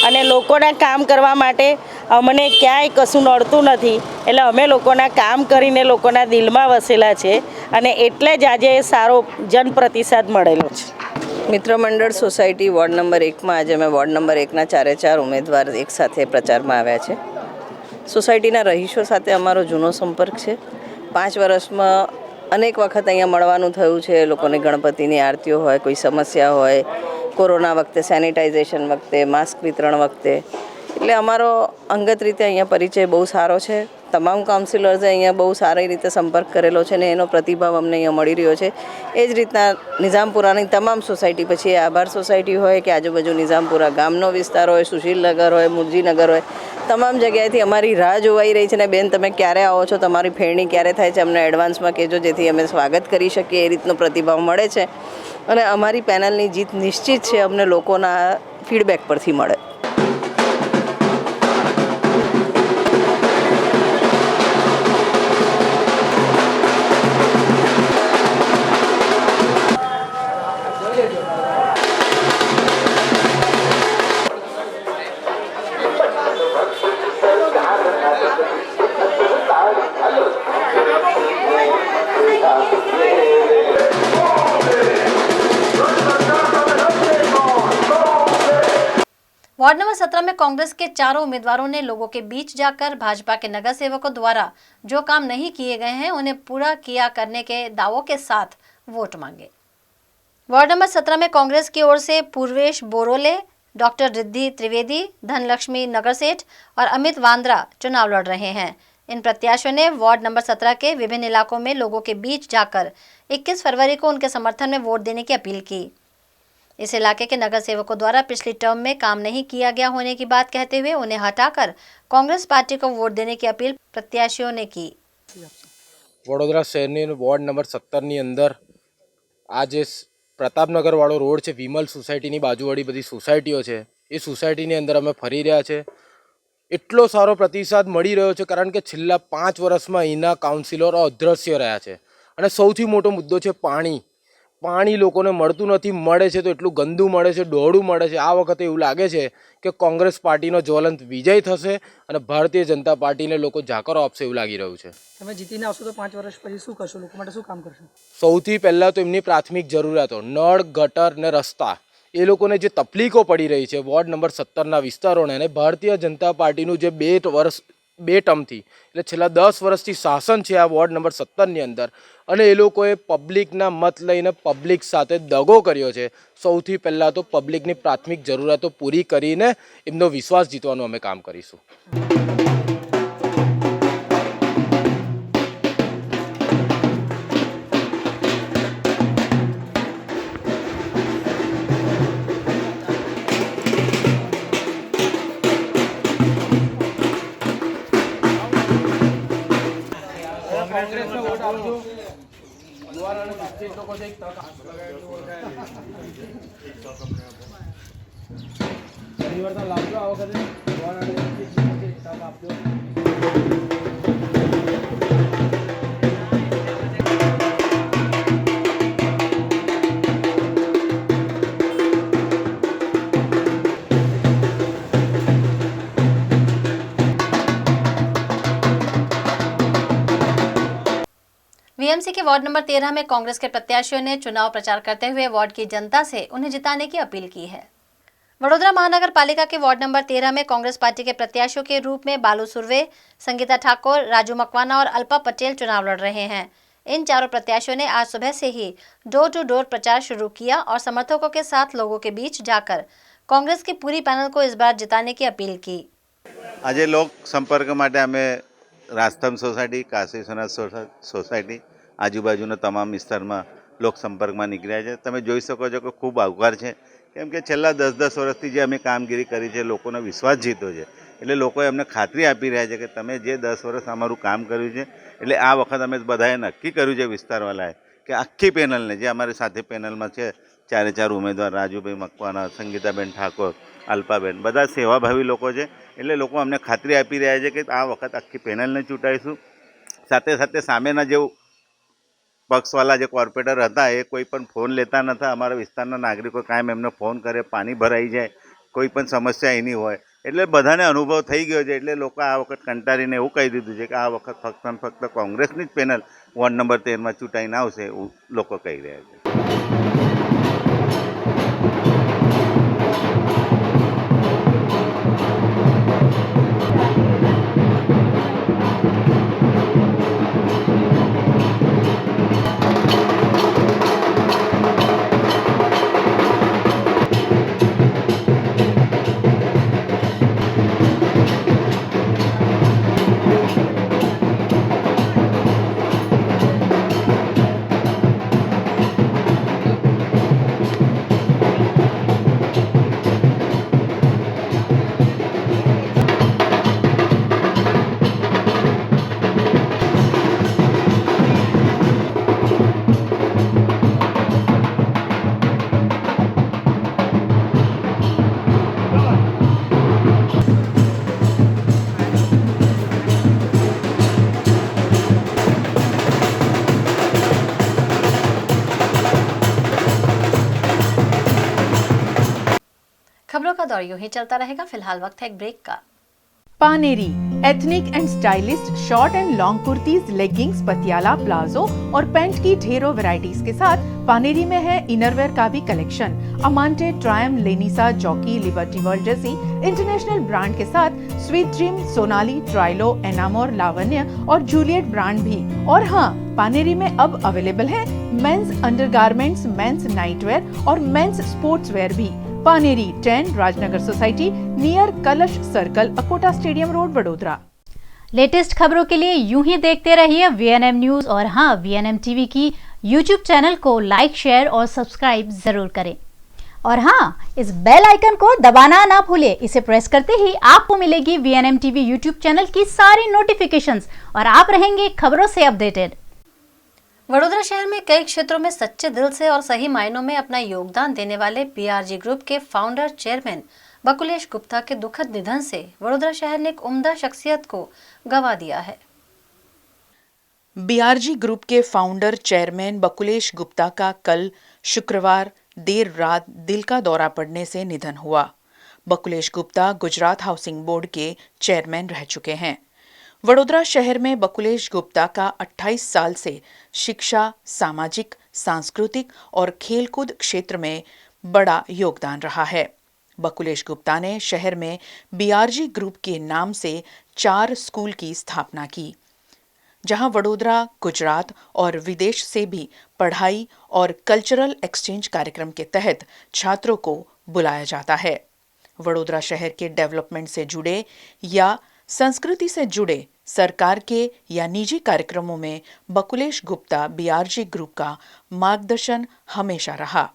અને લોકોના કામ કરવા માટે અમને ક્યાંય કશું નડતું નથી એટલે અમે લોકોના કામ કરીને લોકોના દિલમાં વસેલા છે અને એટલે જ આજે સારો જનપ્રતિસાદ મળેલો છે. મિત્ર મંડળ સોસાયટી વોર્ડ નંબર 1માં આજે અમે વોર્ડ નંબર 1ના 4 ઉમેદવાર એકસાથે પ્રચારમાં આવ્યા છે. સોસાયટીના રહીશો સાથે અમારો જૂનો સંપર્ક છે. 5 વર્ષમાં અનેક વખત અહીંયા મળવાનું થયું છે. લોકોને ગણપતિની આરતીઓ હોય, કોઈ સમસ્યા હોય, કોરોના વખતે, સેનિટાઇઝેશન વખતે, માસ્ક વિતરણ વખતે, એટલે અમારો અંગત રીતે અહીંયા પરિચય બહુ સારો છે. તમામ કાઉન્સિલર્સે અહીંયા બહુ સારી રીતે સંપર્ક કરેલો છે ને એનો પ્રતિભાવ અમને અહીંયા મળી રહ્યો છે. એ જ રીતના નિઝામપુરાની તમામ સોસાયટી, પછી આભાર સોસાયટી હોય કે આજુબાજુ નિઝામપુરા ગામનો વિસ્તાર હોય, સુશીલનગર હોય, મુરજીનગર હોય, તમામ જગ્યાએથી અમારી રાહ જોવાઈ રહી છે ને બેન તમે ક્યારે આવો છો, તમારી ફેરણી ક્યારે થાય છે, અમને એડવાન્સમાં કહેજો જેથી અમે સ્વાગત કરી શકીએ. એ રીતનો પ્રતિભાવ મળે છે અને અમારી પેનલની જીત નિશ્ચિત છે. અમને લોકોના ફીડબેક પરથી મળે. वार्ड नंबर 17 में कांग्रेस के 4 उम्मीदवारों ने लोगों के बीच जाकर भाजपा के नगर सेवकों द्वारा जो काम नहीं किए गए हैं उन्हें पूरा किया करने के दावों के साथ वोट मांगे. वार्ड नंबर 17 में कांग्रेस की ओर से पूर्वेश बोरोले, डॉक्टर रिद्धि त्रिवेदी, धनलक्ष्मी नगरसेठ और अमित वांद्रा चुनाव लड़ रहे हैं. इन प्रत्याशियों ने वार्ड नंबर 17 के विभिन्न इलाकों में लोगों के बीच जाकर 21 फरवरी को उनके समर्थन में वोट देने की अपील की. इस इलाके के नगर सेवकों द्वारा पिछली टर्म में काम नहीं किया गया होने की बात कहते हुए उन्हें हटाकर कांग्रेस पार्टी को वोट देने की अपील प्रत्याशियों ने की. વડોદરા શહેરની વોર્ડ નંબર 17ની અંદર આ જે પ્રતાપનગરવાળો રોડ છે, વિમલ સોસાયટીની બાજુવાળી બધી સોસાયટીઓ છે, એ સોસાયટીની અંદર અમે ફરી રહ્યા છે. એટલો સારો પ્રતિસાદ મળી રહ્યો છે કારણ કે છેલ્લા 5 વર્ષમાં અહીંના કાઉન્સિલરો અદ્રશ્ય રહ્યા છે અને સૌથી મોટો મુદ્દો છે પાણી. પાણી લોકોને મળતું નથી, મળે છે તો એટલું ગંદુ મળે છે, ડોળું મળે છે. આ વખતે એવું લાગે છે કે કોંગ્રેસ પાર્ટીનો જ્વલંત વિજય થશે અને ભારતીય જનતા પાર્ટીને લોકો જાકરો આપશે એવું લાગી રહ્યું છે. તમે જીતીને આવશો તો 5 વર્ષ પછી શું કરશો? લોકો માટે શું કામ કરશો? સૌથી પહેલાં તો એમની પ્રાથમિક જરૂરિયાતો નળ, ગટર ને રસ્તા, એ લોકોને જે તકલીફો પડી રહી છે વોર્ડ નંબર 17ના વિસ્તારોને, અને ભારતીય જનતા પાર્ટીનું જે 2 ટર્મથી એટલે છેલ્લા 10 વર્ષથી શાસન છે આ વોર્ડ નંબર 17ની અંદર, અને એ લોકોએ પબ્લિકના મત લઈને પબ્લિક સાથે દગો કર્યો છે. સૌથી પહેલાં તો પબ્લિકની પ્રાથમિક જરૂરિયાતો પૂરી કરીને એમનો વિશ્વાસ જીતવાનું અમે કામ કરીશું. वीएमसी के वार्ड नंबर 13 में कांग्रेस के प्रत्याशियों ने चुनाव प्रचार करते हुए वार्ड की जनता से उन्हें जिताने की अपील की है. वडोदरा महानगर पालिका के वार्ड नंबर 13 में कांग्रेस पार्टी के प्रत्याशियों के रूप में बालू सुरवे, संगीता ठाकुर, राजू मकवाना और अल्पा पटेल चुनाव लड़ रहे हैं। इन चारों प्रत्याशियों ने आज सुबह से ही डोर टू डोर प्रचार शुरू किया और समर्थकों के साथ लोगों के बीच जाकर कांग्रेस की पूरी पैनल को इस बार जिताने की अपील की। आज लोक संपर्क माटे अमे रास्तम सोसायटी, काशी विश्वनाथ सोसायटी, आजूबाजूना तमाम विस्तार में लोक संपर्क में निकळ्या छे। तमे जोई शको छो कि खूब आवकार छे, केम के छेल्ला 10-10 वर्षथी जे अमे कामगीरी करी छे, लोकोनो विश्वास जीत्यो छे। એટલે લોકોએ અમને ખાતરી આપી રહ્યા છે કે તમે જે 10 વર્ષ અમારું કામ કર્યું છે, એટલે આ વખત અમે બધાએ નક્કી કર્યું છે વિસ્તારવાળાએ કે આખી પેનલને, જે અમારી સાથે પેનલમાં છે ચારે ચાર ઉમેદવાર, રાજુભાઈ મકવાના, સંગીતાબેન ઠાકોર, અલ્પાબેન, બધા સેવાભાવી લોકો છે, એટલે લોકો અમને ખાતરી આપી રહ્યા છે કે આ વખત આખી પેનલને ચૂંટાઈશું। સાથે સાથે સામેના જેવું પક્ષવાળા જે કોર્પોરેટર હતા એ કોઈ પણ ફોન લેતા નહોતા। અમારા વિસ્તારના નાગરિકો કાયમ એમને ફોન કરે, પાણી ભરાઈ જાય, કોઈ પણ સમસ્યા એની હોય, એટલે બધાને અનુભવ થઈ ગયો છે। એટલે લોકો આ વખત કંટાળીને એવું કહી દીધું છે કે આ વખત ફક્ત ને ફક્ત કોંગ્રેસની જ પેનલ વોર્ડ નંબર 13માં ચૂંટાઈને આવશે, એવું લોકો કહી રહ્યા છે। खबरों का दौर यूं ही चलता रहेगा। फिलहाल वक्त है एक ब्रेक का। Paneri ethnic and stylist short and long kurtis, leggings, Patiala, palazzo और पैंट की ढेरों वैरायटीज के साथ पानेरी में है इनरवेयर का भी कलेक्शन। अमांटे, ट्रायम, लेनिसा, जॉकी, लिबर्टी वर्ल्ड जैसी इंटरनेशनल ब्रांड के साथ स्वीट ड्रीम, सोनाली, ट्राइलो, एनामोर, लावण्य और जूलियट ब्रांड भी। और हाँ, पानेरी में अब अवेलेबल है मेंस अंडरगारमेंट्स, मेंस नाइटवेयर और मेंस स्पोर्ट्सवेयर भी। पानेरी 10 राजनगर सोसाइटी नियर कलश circle, Akota stadium road, Vadodara. Latest खबरों के लिए यूं ही देखते रहिए VNM न्यूज। और हाँ, VNM TV की यूट्यूब चैनल को लाइक, शेयर और सब्सक्राइब जरूर करें। और हाँ, इस बेल आइकन को दबाना ना भूलें। इसे प्रेस करते ही आपको मिलेगी VNM TV यूट्यूब चैनल की सारी नोटिफिकेशंस और आप रहेंगे खबरों से अपडेटेड। वडोदरा शहर में कई क्षेत्रों में सच्चे दिल से और सही मायनों में अपना योगदान देने वाले BRG ग्रुप के फाउंडर चेयरमैन बकुलेश गुप्ता के दुखद निधन से वडोदरा शहर ने एक उम्दा शख्सियत को गंवा दिया है। BRG ग्रुप के फाउंडर चेयरमैन बकुलेश गुप्ता का कल शुक्रवार देर रात दिल का दौरा पड़ने से निधन हुआ। बकुलेश गुप्ता गुजरात हाउसिंग बोर्ड के चेयरमैन रह चुके हैं। वडोदरा शहर में बकुलेश गुप्ता का 28 साल से शिक्षा, सामाजिक, सांस्कृतिक और खेलकूद क्षेत्र में बड़ा योगदान रहा है। बकुलेश गुप्ता ने शहर में BRG ग्रुप के नाम से 4 स्कूल की स्थापना की, जहां वडोदरा, गुजरात और विदेश से भी पढ़ाई और कल्चरल एक्सचेंज कार्यक्रम के तहत छात्रों को बुलाया जाता है। वडोदरा शहर के डेवलपमेंट से जुड़े या संस्कृति से जुड़े सरकार के या निजी कार्यक्रमों में बकुलेश गुप्ता BRG ग्रुप का मार्गदर्शन हमेशा रहा।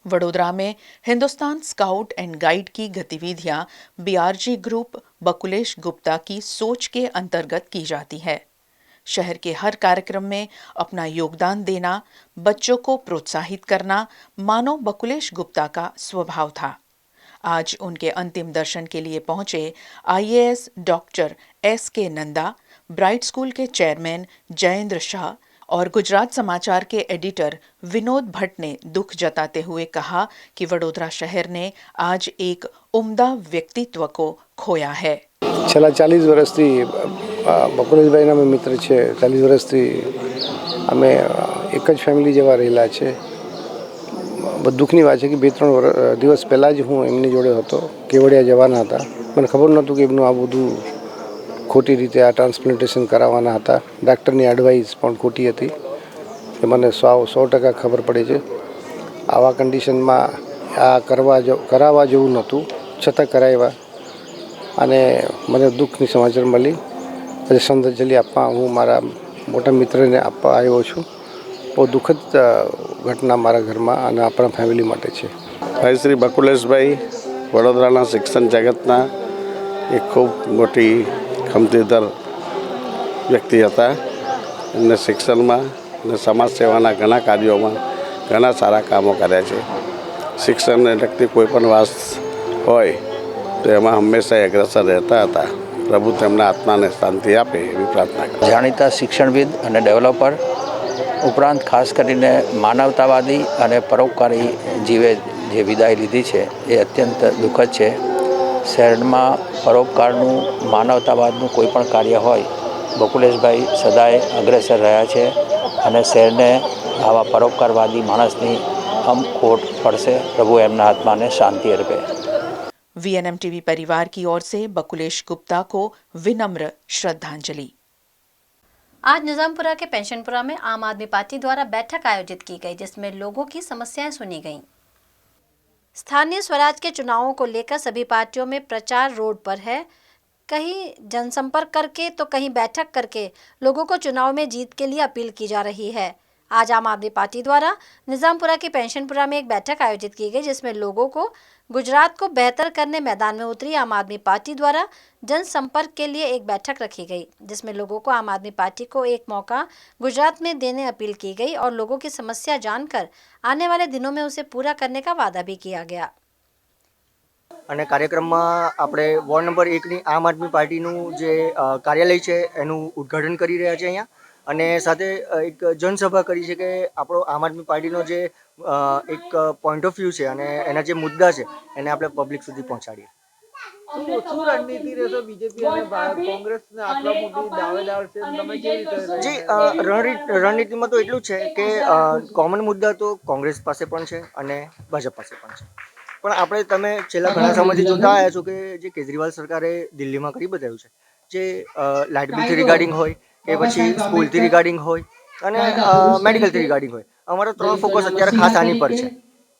वडोदरा में हिंदुस्तान स्काउट एंड गाइड की गतिविधियां BRG ग्रुप बकुलेश गुप्ता की सोच के अंतर्गत की जाती है। शहर के हर कार्यक्रम में अपना योगदान देना, बच्चों को प्रोत्साहित करना मानो बकुलेश गुप्ता का स्वभाव था। आज उनके अंतिम दर्शन के लिए पहुंचे IAS doctor SK Nanda, bright school के चेयरमैन जयेंद्र शाह और गुजरात समाचार के एडिटर विनोद भट्ट ने दुख जताते हुए कहा कि वडोदरा शहर ने आज एक उम्दा व्यक्तित्व को खोया है। छेल्ला 40 वर्षथी बकुलेशभाईना અમે મિત્ર છે। 40 વર્ષથી અમે એક જ ફેમિલી જેવા રહેલા છે। દુઃખની વાત છે કે 2-3 દિવસ પહેલાં જ હું એમની જોડે હતો, કેવડિયા જવાના હતા. મને ખબર નહોતું કે એમનું આ બધું ખોટી રીતે આ ટ્રાન્સપ્લાન્ટેશન કરાવવાના હતા. ડાક્ટરની એડવાઇસ પણ ખોટી હતી એ મને 100% ખબર પડે છે. આવા કન્ડિશનમાં આ કરાવવા જેવું નહોતું, છતાં કરાવ્યા અને મને દુઃખની સમાચાર મળી. આજે શ્રદ્ધાંજલિ આપવા હું મારા મોટા મિત્રને આપવા આવ્યો છું. બહુ દુઃખદ ઘટના મારા ઘરમાં અને આપણા ફેમિલી માટે છે. ભાઈ શ્રી બકુલેશભાઈ વડોદરાના શિક્ષણ જગતના એક ખૂબ મોટી ખમતીધર વ્યક્તિ હતા. એમને શિક્ષણમાં અને સમાજ સેવાના ઘણા કાર્યોમાં ઘણા સારા કામો કર્યા છે. શિક્ષણને લગતી કોઈ પણ વાત હોય તો એમાં હંમેશા અગ્રસર રહેતા હતા. પ્રભુ તેમના આત્માને શાંતિ આપે એવી પ્રાર્થના કરું. જાણીતા શિક્ષણવિદ અને ડેવલપર ઉપરાંત ખાસ કરીને માનવતાવાદી અને પરોપકારી જીવે જે વિદાય લીધી છે એ અત્યંત દુઃખદ છે. શહેરમાં પરોપકારનું માનવતાવાદનું કોઈ પણ કાર્ય હોય, બકુલેશભાઈ સદાય અગ્રેસર રહ્યા છે અને શહેરને આવા પરોપકારવાદી માણસની ખોટ પડશે. પ્રભુ એમના આત્માને શાंति अर्पे. वीएनएम टीवी परिवार की ओर से बकुलेश गुप्ता को विनम्र श्रद्धांजलि। आज निजामपुरा के पेंशनपुरा में आम आदमी पार्टी द्वारा बैठक आयोजित की गई, जिसमें लोगों की समस्याएं सुनी गईं। स्थानीय स्वराज के चुनावों को लेकर सभी पार्टियों में प्रचार रोड पर है। कहीं जनसंपर्क करके तो कहीं बैठक करके लोगों को चुनाव में जीत के लिए अपील की जा रही है। आज आम आदमी पार्टी द्वारा निजामपुरा की पेंशनपुरा में एक बैठक आयोजित की गई, जिसमें लोगों को गुजरात को बेहतर करने मैदान में उतरी आम आदमी पार्टी द्वारा जनसंपर्क के लिए एक बैठक रखी गई, जिसमें लोगों को आम आदमी पार्टी को एक मौका गुजरात में देने अपील की गई और लोगों की समस्या जानकर आने वाले दिनों में उसे पूरा करने का वादा भी किया गया। અને કાર્યક્રમમાં આપણે વોર્ડ નંબર 1ની આમ આદમી પાર્ટીનું જે કાર્યાલય છે એનું ઉદ્ઘાટન કરી રહ્યા છે અહીંયા, અને સાથે એક જનસભા કરી છે કે આપણો આમ આદમી પાર્ટીનો જે એક પોઈન્ટ ઓફ વ્યૂ છે અને એના જે મુદ્દા છે એને આપણે પબ્લિક સુધી પહોંચાડીએ. શું રણનીતિ રહેશે બીજેપી અને કોંગ્રેસને આટલા મોટી દાવેદાર છે, તમે કેવી રીતે? જી, રણનીતિમાં તો એટલું છે કે કોમન મુદ્દા તો કોંગ્રેસ પાસે પણ છે અને ભાજપ પાસે પણ છે. પણ આપણે તમે છેલ્લા ઘણા સમયથી જોતા આવ્યા છો કે જે કેજરીવાલ સરકારે દિલ્હીમાં કરી બતાવ્યું છે, જે લાઇટ બિલથી રિગાર્ડિંગ હોય કે પછી સ્કૂલથી રિગાર્ડિંગ હોય અને મેડિકલથી રિગાર્ડિંગ હોય, અમારો 3 ફોકસ અત્યારે ખાસ આની પર છે.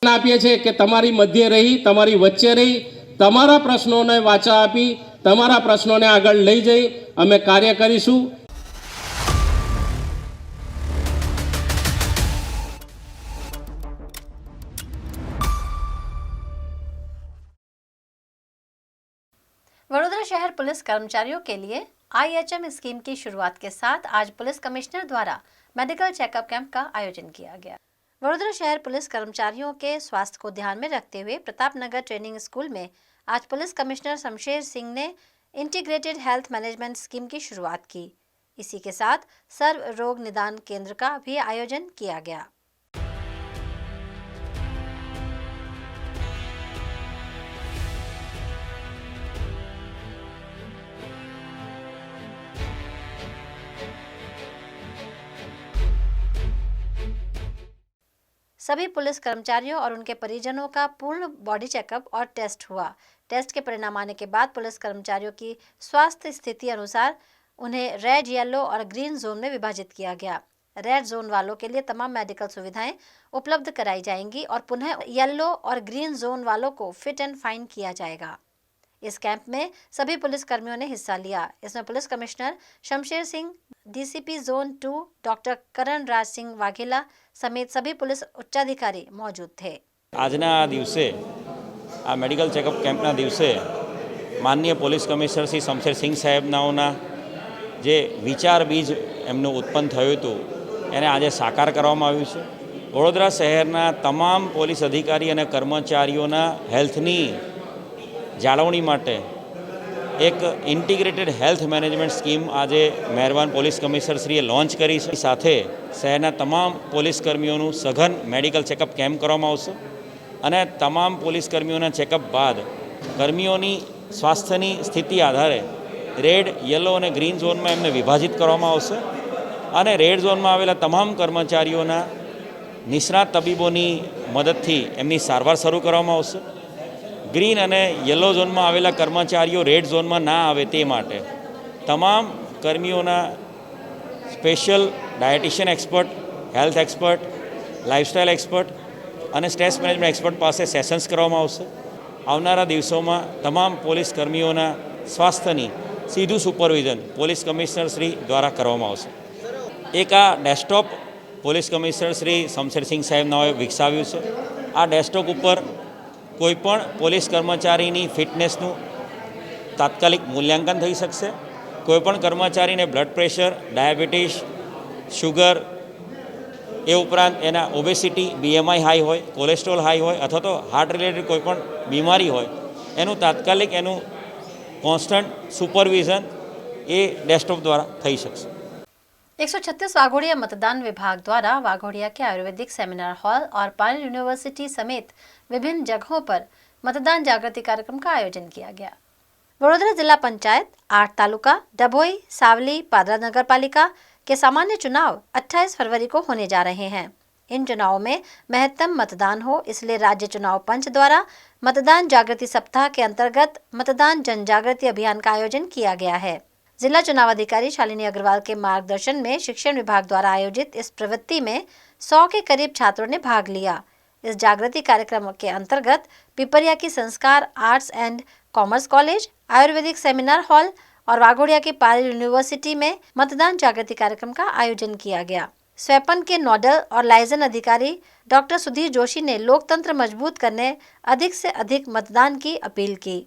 આપીએ છીએ કે તમારી મધ્ય રહી, તમારી વચ્ચે રહી, તમારા પ્રશ્નોને વાચા આપી, તમારા પ્રશ્નોને આગળ લઈ જઈ અમે કાર્ય કરીશું. वडोदरा शहर पुलिस कर्मचारियों के लिए IHM स्कीम की शुरुआत के साथ आज पुलिस कमिश्नर द्वारा मेडिकल चेकअप कैंप का आयोजन किया गया। वडोदरा शहर पुलिस कर्मचारियों के स्वास्थ्य को ध्यान में रखते हुए प्रतापनगर ट्रेनिंग स्कूल में आज पुलिस कमिश्नर शमशेर सिंह ने इंटीग्रेटेड हेल्थ मैनेजमेंट स्कीम की शुरुआत की। इसी के साथ सर्व रोग निदान केंद्र का भी आयोजन किया गया। सभी पुलिस कर्मचारियों और उनके परिजनों का पूर्ण बॉडी चेकअप और टेस्ट हुआ। टेस्ट के परिणाम आने के बाद पुलिस कर्मचारियों की स्वास्थ्य स्थिति अनुसार उन्हें रेड, येलो और ग्रीन जोन में विभाजित किया गया। रेड जोन वालों के लिए तमाम मेडिकल सुविधाएं उपलब्ध कराई जाएंगी और पुनः येलो और ग्रीन जोन वालों को फिट एंड फाइन किया जाएगा। इस कैंप में सभी पुलिस कर्मियों ने हिस्सा लिया। इसमें police commissioner Shamsher Singh, DCP zone 2 doctor Karan Raj Singh Vaghela समेत सभी पुलिस उच्चाधिकारी मौजूद थे। આજના દિવસે આ મેડિકલ ચેકઅપ કેમ્પના દિવસે માનનીય પોલીસ કમિશનર શ્રી શમશેર સિંહ સાહેબનાઓના જે વિચાર બીજ એમનું ઉત્પન્ન થયું હતું એને આજે સાકાર કરવામાં આવ્યું છે. વડોદરા શહેરના તમામ પોલીસ અધિકારી અને કર્મચારીઓના હેલ્થની જાળવણી માટે એક ઇન્ટિગ્રેટેડ હેલ્થ મેનેજમેન્ટ સ્કીમ આજે મહેરબાન પોલીસ કમિશનરશ્રીએ લોન્ચ કરી છે. સાથે શહેરના તમામ પોલીસ કર્મીઓનું સઘન મેડિકલ ચેકઅપ કેમ્પ કરવામાં આવશે અને તમામ પોલીસ કર્મીઓના ચેકઅપ બાદ કર્મીઓની સ્વાસ્થ્યની સ્થિતિ આધારે રેડ, યલો અને ગ્રીન ઝોનમાં એમને વિભાજિત કરવામાં આવશે અને રેડ ઝોનમાં આવેલા તમામ કર્મચારીઓના નિષ્ણાત તબીબોની મદદથી એમની સારવાર શરૂ કરવામાં આવશે. ગ્રીન અને યલો ઝોનમાં આવેલા કર્મચારીઓ રેડ ઝોનમાં ના આવે તે માટે તમામ કર્મીઓના special dietician expert, health expert, lifestyle expert અને સ્ટ્રેસ મેનેજમેન્ટ એક્સપર્ટ પાસે સેશન્સ કરવામાં આવશે. આવનારા દિવસોમાં તમામ પોલીસ કર્મીઓના સ્વાસ્થ્યની સીધું સુપરવિઝન પોલીસ કમિશનર શ્રી દ્વારા કરવામાં આવશે. એક આ desktop police commissioner Shri Shamshersingh સાહેબનાઓએ વિકસાવ્યું છે. આ ડેસ્કટોપ ઉપર કોઈપણ પોલીસ કર્મચારીની ફિટનેસનું તાત્કાલિક મૂલ્યાંકન થઈ શકશે. કોઈપણ કર્મચારીને બ્લડ પ્રેશર, ડાયાબિટીસ, શુગર, એ ઉપરાંત એના ઓબેસિટી, BMI હાઈ હોય, કોલેસ્ટ્રોલ હાઈ હોય અથવા તો હાર્ટ રિલેટેડ કોઈપણ બીમારી હોય એનું તાત્કાલિક એનું કોન્સ્ટન્ટ સુપરવિઝન એ ડેસ્કટોપ દ્વારા થઈ શકશે. 136 वाघोड़िया मतदान विभाग द्वारा वाघोड़िया के आयुर्वेदिक सेमिनार हॉल और पायल यूनिवर्सिटी समेत विभिन्न जगहों पर मतदान जागृति कार्यक्रम का आयोजन किया गया. वडोदरा जिला पंचायत, 8 तालुका, डभोई, सावली, पादरा नगर पालिका के सामान्य चुनाव 28 फरवरी को होने जा रहे हैं. इन चुनावों में महत्तम मतदान हो, इसलिए राज्य चुनाव पंच द्वारा मतदान जागृति सप्ताह के अंतर्गत मतदान जन जागृति अभियान का आयोजन किया गया है. जिला चुनाव अधिकारी शालिनी अग्रवाल के मार्गदर्शन में शिक्षण विभाग द्वारा आयोजित इस प्रवृत्ति में 100 के करीब छात्रों ने भाग लिया. इस जागृति कार्यक्रम के अंतर्गत पिपरिया की संस्कार arts and commerce college, Ayurvedic seminar hall और वाघोड़िया की पायल यूनिवर्सिटी में मतदान जागृति कार्यक्रम का आयोजन किया गया. स्वैपन के नोडल और लाइजन अधिकारी डॉक्टर सुधीर जोशी ने लोकतंत्र मजबूत करने अधिक से अधिक मतदान की अपील की.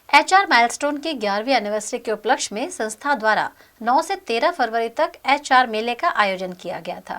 HR माइलस्टोन के 11वीं एनिवर्सरी के उपलक्ष्य में संस्था द्वारा 9 से 13 फरवरी तक HR मेले का आयोजन किया गया था.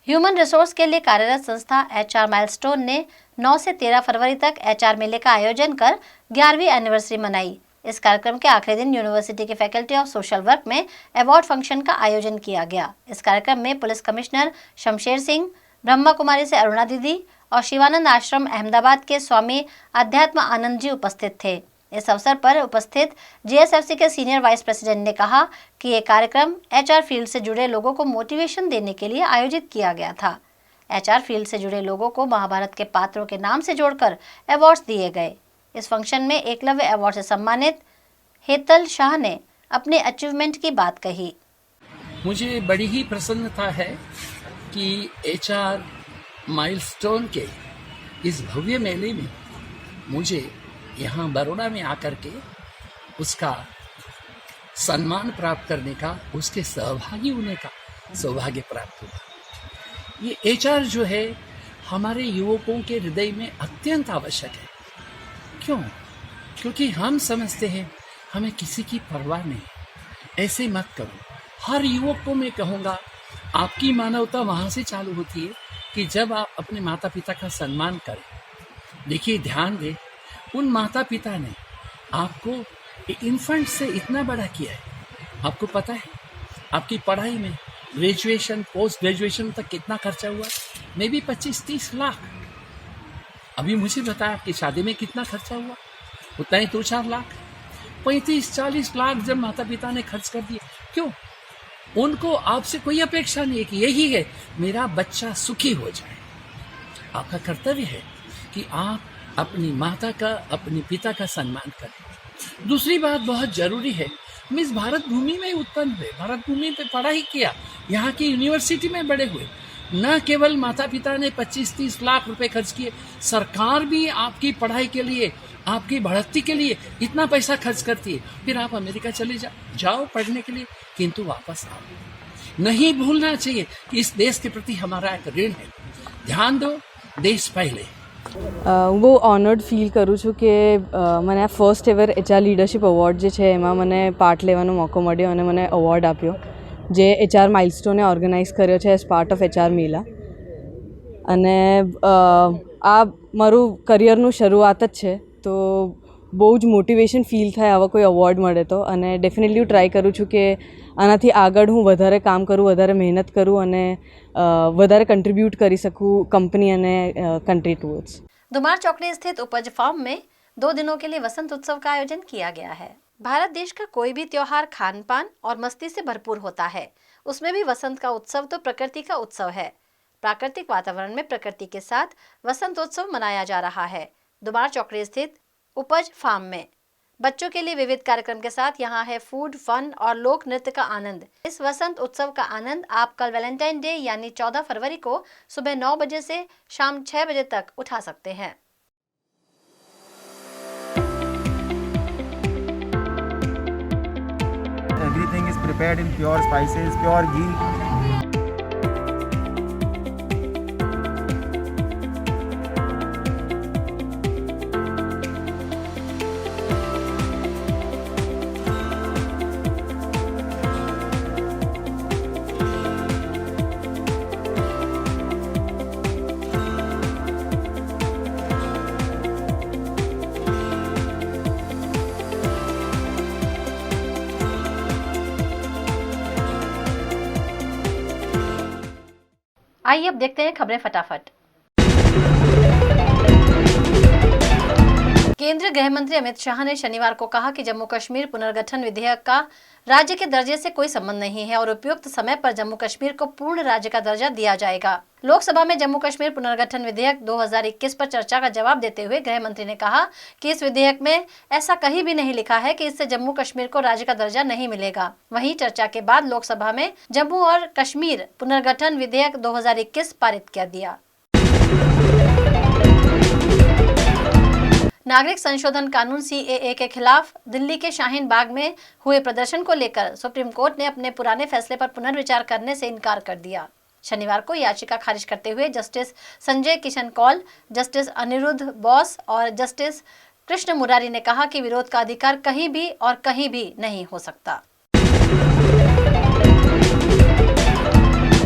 ह्यूमन रिसोर्स के लिए कार्यरत संस्था HR माइलस्टोन ने 9 से 13 फरवरी तक HR मेले का आयोजन कर 11वीं एनिवर्सरी मनाई. इस कार्यक्रम के आखिरी दिन यूनिवर्सिटी के फैकल्टी ऑफ सोशल वर्क में अवार्ड फंक्शन का आयोजन किया गया. इस कार्यक्रम में पुलिस कमिश्नर शमशेर सिंह, ब्रह्मा कुमारी से अरुणा दीदी और शिवानंद आश्रम अहमदाबाद के स्वामी अध्यात्म आनंद जी उपस्थित थे. इस अवसर पर उपस्थित GSFC के सीनियर वाइस प्रेसिडेंट ने कहा कि ये कार्यक्रम HR फील्ड से जुड़े लोगों को मोटिवेशन देने के लिए आयोजित किया गया था. HR फील्ड से जुड़े लोगों को महाभारत के पात्रों के नाम से जोड़कर अवार्ड्स दिए गए. इस फंक्शन में एकलव्य अवार्ड से सम्मानित हेतल शाह ने अपने अचीवमेंट की बात कही. मुझे बड़ी ही प्रसन्नता है कि HR माइलस्टोन के इस भव्य मेले में मुझे यहाँ बड़ौदा में आकर के उसका सम्मान प्राप्त करने का, उसके सहभागी होने का सौभाग्य प्राप्त हुआ. ये HR जो है हमारे युवकों के हृदय में अत्यंत आवश्यक है. क्यों? क्योंकि हम समझते हैं हमें किसी की परवाह नहीं. ऐसे मत करो. हर युवक को मैं कहूँगा, आपकी मानवता वहाँ से चालू होती है कि जब आप अपने माता पिता का सम्मान करें. देखिए, ध्यान दें, उन माता पिता ने आपको एक इन्फेंट से इतना बड़ा किया है. आपको पता है आपकी पढ़ाई में ग्रेजुएशन, पोस्ट ग्रेजुएशन तक कितना खर्चा हुआ? May be 25-30 lakh. अभी मुझे बताया आपकी शादी में कितना खर्चा हुआ? उतना ही 2-4 लाख. 35-40 लाख जब माता पिता ने खर्च कर दिए, क्यों? उनको आपसे कोई अपेक्षा नहीं है कि यही है मेरा बच्चा सुखी हो जाए. आपका कर्तव्य है कि आप अपनी माता का, अपने पिता का सम्मान करें. दूसरी बात बहुत जरूरी है, हम इस भारत भूमि में उत्पन्न हुए, भारत भूमि पे पढ़ाई किया, यहाँ की यूनिवर्सिटी में बड़े हुए. न केवल माता पिता ने 25-30 लाख रुपए खर्च किए, सरकार भी आपकी पढ़ाई के लिए, आपकी बढ़ोतरी के लिए इतना पैसा खर्च करती है. फिर आप अमेरिका चले जाओ पढ़ने के लिए, किंतु वापस आओ. नहीं भूलना चाहिए कि इस देश के प्रति हमारा एक ऋण है. ध्यान दो, देश पहले. હું બહુ ઓનર્ડ ફીલ કરું છું કે મને આ first ever HR leadership award જે છે એમાં મને પાર્ટ લેવાનો મોકો મળ્યો અને મને એવોર્ડ આપ્યો જે HR માઇલસ્ટોને ઓર્ગેનાઇઝ કર્યો છે એઝ પાર્ટ ઓફ HR મેલા. અને આ મારું કરિયરનું શરૂઆત જ છે, તો બહુ જ મોટિવેશન ફીલ થાય આવા કોઈ એવોર્ડ મળે તો. અને ડેફિનેટલી હું ટ્રાય કરું છું કે આનાથી આગળ હું વધારે કામ કરું, વધારે મહેનત કરું અને વધારે कंट्रीब्यूट કરી सकूँ कंपनी અને कंट्री टूवर्ड्स. धुमार चौकड़ी स्थित उपज फार्म में 2 दिनों के लिए वसंत उत्सव का आयोजन किया गया है. भारत देश का कोई भी त्योहार खान पान और मस्ती से भरपूर होता है. उसमें भी वसंत का उत्सव तो प्रकृति का उत्सव है. प्राकृतिक वातावरण में प्रकृति के साथ वसंतोत्सव मनाया जा रहा है। दुबार चौकड़ी स्थित उपज फार्म में बच्चों के लिए विविध कार्यक्रम के साथ यहाँ है फूड, फन और लोक नृत्य का आनंद। इस वसंत उत्सव का आनंद आप कल वैलेंटाइन डे यानी 14 फरवरी को सुबह 9 बजे से शाम 6 बजे तक उठा सकते हैं। Everything is prepared in pure spices, pure ghee. आइए अब देखते हैं खबरें फटाफट। केंद्रीय गृह मंत्री अमित शाह ने शनिवार को कहा कि जम्मू कश्मीर पुनर्गठन विधेयक का राज्य के दर्जे से कोई संबंध नहीं है और उपयुक्त समय पर जम्मू कश्मीर को पूर्ण राज्य का दर्जा दिया जाएगा। लोकसभा में जम्मू कश्मीर पुनर्गठन विधेयक 2021 पर चर्चा का जवाब देते हुए गृह मंत्री ने कहा कि इस विधेयक में ऐसा कहीं भी नहीं लिखा है कि इससे जम्मू कश्मीर को राज्य का दर्जा नहीं मिलेगा। वहीं चर्चा के बाद लोकसभा में जम्मू और कश्मीर पुनर्गठन विधेयक 2021 पारित कर दिया। नागरिक संशोधन कानून CAA के खिलाफ दिल्ली के शाहीन बाग में हुए प्रदर्शन को लेकर सुप्रीम कोर्ट ने अपने पुराने फैसले पर पुनर्विचार करने से इनकार कर दिया। शनिवार को याचिका खारिज करते हुए जस्टिस संजय किशन कौल, जस्टिस अनिरुद्ध बोस और जस्टिस कृष्ण मुरारी ने कहा कि विरोध का अधिकार कहीं भी और कहीं भी नहीं हो सकता।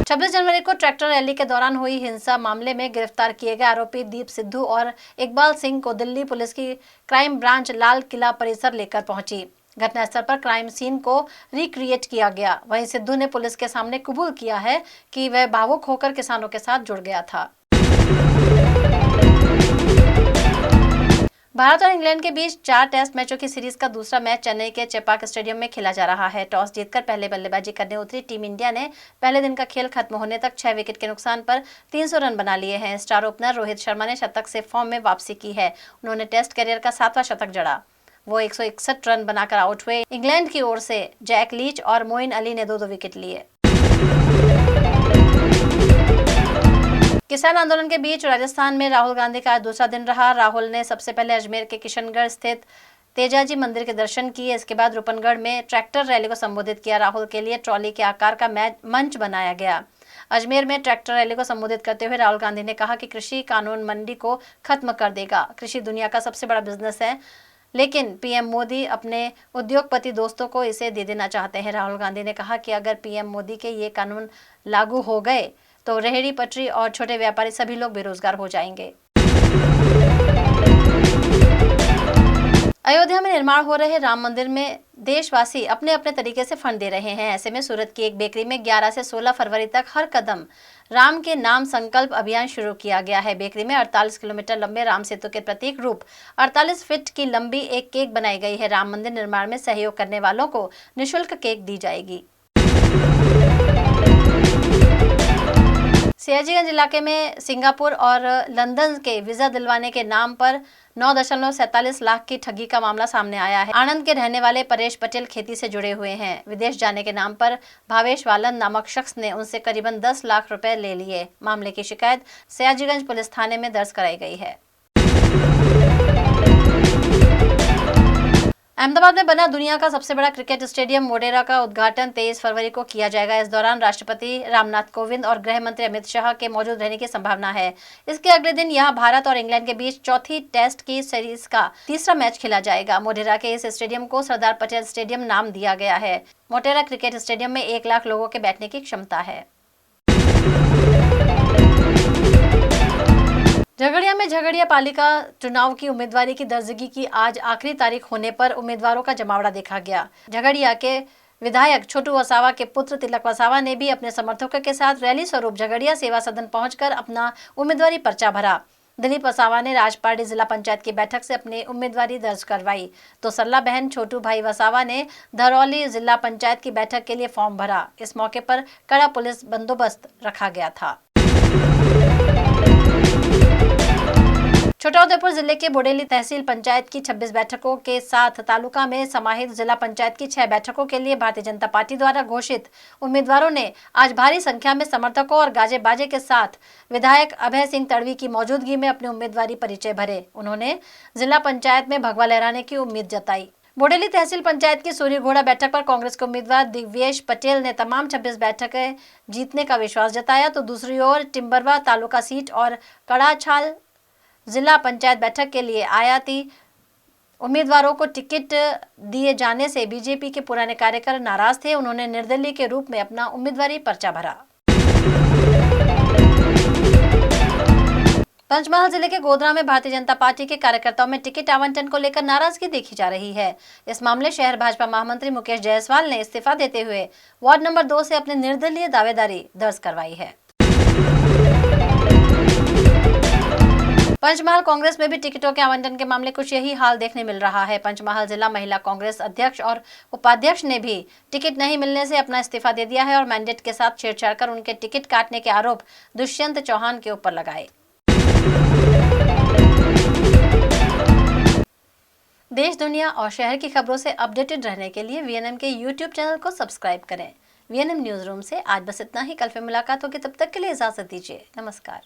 26 जनवरी को ट्रैक्टर रैली के दौरान हुई हिंसा मामले में गिरफ्तार किए गए आरोपी दीप सिद्धू और इकबाल सिंह को दिल्ली पुलिस की क्राइम ब्रांच लाल किला परिसर लेकर पहुंची। घटनास्थल पर क्राइम सीन को रिक्रिएट किया गया। वहीं सिद्धू ने पुलिस के सामने कबूल किया है कि वह भावुक होकर किसानों के साथ जुड़ गया था। भारत और इंग्लैंड के बीच 4 टेस्ट मैचों की सीरीज का दूसरा मैच चेन्नई के चेपाक स्टेडियम में खेला जा रहा है। टॉस जीतकर पहले बल्लेबाजी करने उतरी टीम इंडिया ने पहले दिन का खेल खत्म होने तक 6 विकेट के नुकसान पर 300 रन बना लिए हैं। स्टार ओपनर रोहित शर्मा ने शतक से फॉर्म में वापसी की है। उन्होंने टेस्ट करियर का 7वां शतक जड़ा। वो 161 रन बनाकर आउट हुए। इंग्लैंड की ओर से जैक लीच और मोइन अली ने 2-2 विकेट लिए। किसान आंदोलन के बीच राजस्थान में राहुल गांधी का आज दूसरा दिन रहा। राहुल ने सबसे पहले अजमेर के किशनगढ़ स्थित तेजाजी मंदिर के दर्शन किए। इसके बाद रूपनगढ़ में ट्रैक्टर रैली को संबोधित किया। राहुल के लिए ट्रॉली के आकार का मंच बनाया गया। अजमेर में ट्रैक्टर रैली को संबोधित करते हुए राहुल गांधी ने कहा कि कृषि कानून मंडी को खत्म कर देगा। कृषि दुनिया का सबसे बड़ा बिजनेस है, लेकिन पीएम मोदी अपने उद्योगपति दोस्तों को इसे दे देना चाहते हैं। राहुल गांधी ने कहा कि अगर पीएम मोदी के ये कानून लागू हो गए तो रेहड़ी पटरी और छोटे व्यापारी सभी लोग बेरोजगार हो जाएंगे। अयोध्या में निर्माण हो रहे राम मंदिर में देशवासी अपने अपने तरीके से फंड दे रहे हैं। ऐसे में सूरत की एक बेकरी में 11 से 16 फरवरी तक हर कदम राम के नाम संकल्प अभियान शुरू किया गया है। बेकरी में 48 किलोमीटर लंबे राम सेतु के प्रतीक रूप 48 फीट की लंबी एक केक बनाई गई है। राम मंदिर निर्माण में सहयोग करने वालों को निःशुल्क केक दी जाएगी। सियाजीगंज इलाके में सिंगापुर और लंदन के वीजा दिलवाने के नाम पर 9.47 लाख की ठगी का मामला सामने आया है। आनंद के रहने वाले परेश पटेल खेती से जुड़े हुए हैं। विदेश जाने के नाम पर भावेश वालन नामक शख्स ने उनसे करीबन 10 लाख रुपए ले लिए। मामले की शिकायत सियाजीगंज पुलिस थाने में दर्ज कराई गई है। अहमदाबाद में बना दुनिया का सबसे बड़ा क्रिकेट स्टेडियम मोटेरा का उद्घाटन 23 फरवरी को किया जाएगा। इस दौरान राष्ट्रपति रामनाथ कोविंद और गृह मंत्री अमित शाह के मौजूद रहने की संभावना है। इसके अगले दिन यहां भारत और इंग्लैंड के बीच चौथी टेस्ट की सीरीज का तीसरा मैच खेला जाएगा। मोटेरा के इस स्टेडियम को सरदार पटेल स्टेडियम नाम दिया गया है। मोटेरा क्रिकेट स्टेडियम में 1 लाख लोगों के बैठने की क्षमता है। झगड़िया में झगड़िया पालिका चुनाव की उम्मीदवारी की दर्जगी की आज आखिरी तारीख होने पर उम्मीदवारों का जमावड़ा देखा गया। झगड़िया के विधायक छोटू वसावा के पुत्र तिलक वसावा ने भी अपने समर्थकों के साथ रैली स्वरूप झगड़िया सेवा सदन पहुंचकर अपना उम्मीदवारी पर्चा भरा। दिलीप वसावा ने राजपाड़ी जिला पंचायत की बैठक से अपनी उम्मीदवारी दर्ज करवाई, तो सरला बहन छोटू भाई वसावा ने धरौली जिला पंचायत की बैठक के लिए फॉर्म भरा। इस मौके पर कड़ा पुलिस बंदोबस्त रखा गया था। छोटाउदेपुर जिले के बोडेली तहसील पंचायत की 26 बैठकों के साथ तालुका में समाहित जिला पंचायत की 6 बैठकों के लिए भारतीय जनता पार्टी द्वारा घोषित उम्मीदवारों ने आज भारी संख्या में समर्थकों और गाजे बाजे के साथ विधायक अभय सिंह तड़वी की मौजूदगी में अपने उम्मीदवारी परिचय भरे। उन्होंने जिला पंचायत में भगवा लहराने की उम्मीद जताई। बोडेली तहसील पंचायत की सूर्य घोड़ा बैठक पर कांग्रेस के उम्मीदवार दिव्येश पटेल ने तमाम 26 बैठकें जीतने का विश्वास जताया, तो दूसरी ओर टिम्बरवा तालुका सीट और कड़ाछाल जिला पंचायत बैठक के लिए आयाती उम्मीदवारों को टिकट दिए जाने से बीजेपी के पुराने कार्यकर्ता नाराज थे। उन्होंने निर्दलीय के रूप में अपना उम्मीदवारी पर्चा भरा। पंचमहल जिले के गोधरा में भारतीय जनता पार्टी के कार्यकर्ताओं में टिकट आवंटन को लेकर नाराजगी देखी जा रही है। इस मामले शहर भाजपा महामंत्री मुकेश जायसवाल ने इस्तीफा देते हुए वार्ड नंबर 2 से अपनी निर्दलीय दावेदारी दर्ज करवाई है। पंचमहल कांग्रेस में भी टिकटों के आवंटन के मामले कुछ यही हाल देखने मिल रहा है। पंचमहल जिला महिला कांग्रेस अध्यक्ष और उपाध्यक्ष ने भी टिकट नहीं मिलने से अपना इस्तीफा दे दिया है और मैंडेट के साथ छेड़छाड़ कर उनके टिकट काटने के आरोप दुष्यंत चौहान के ऊपर लगाए। देश, दुनिया और शहर की खबरों से अपडेटेड रहने के लिए VNM के YouTube चैनल को सब्सक्राइब करें। VNM न्यूज रूम से आज बस इतना ही। कल फिर मुलाकात होगी, तब तक के लिए इजाजत दीजिए। नमस्कार।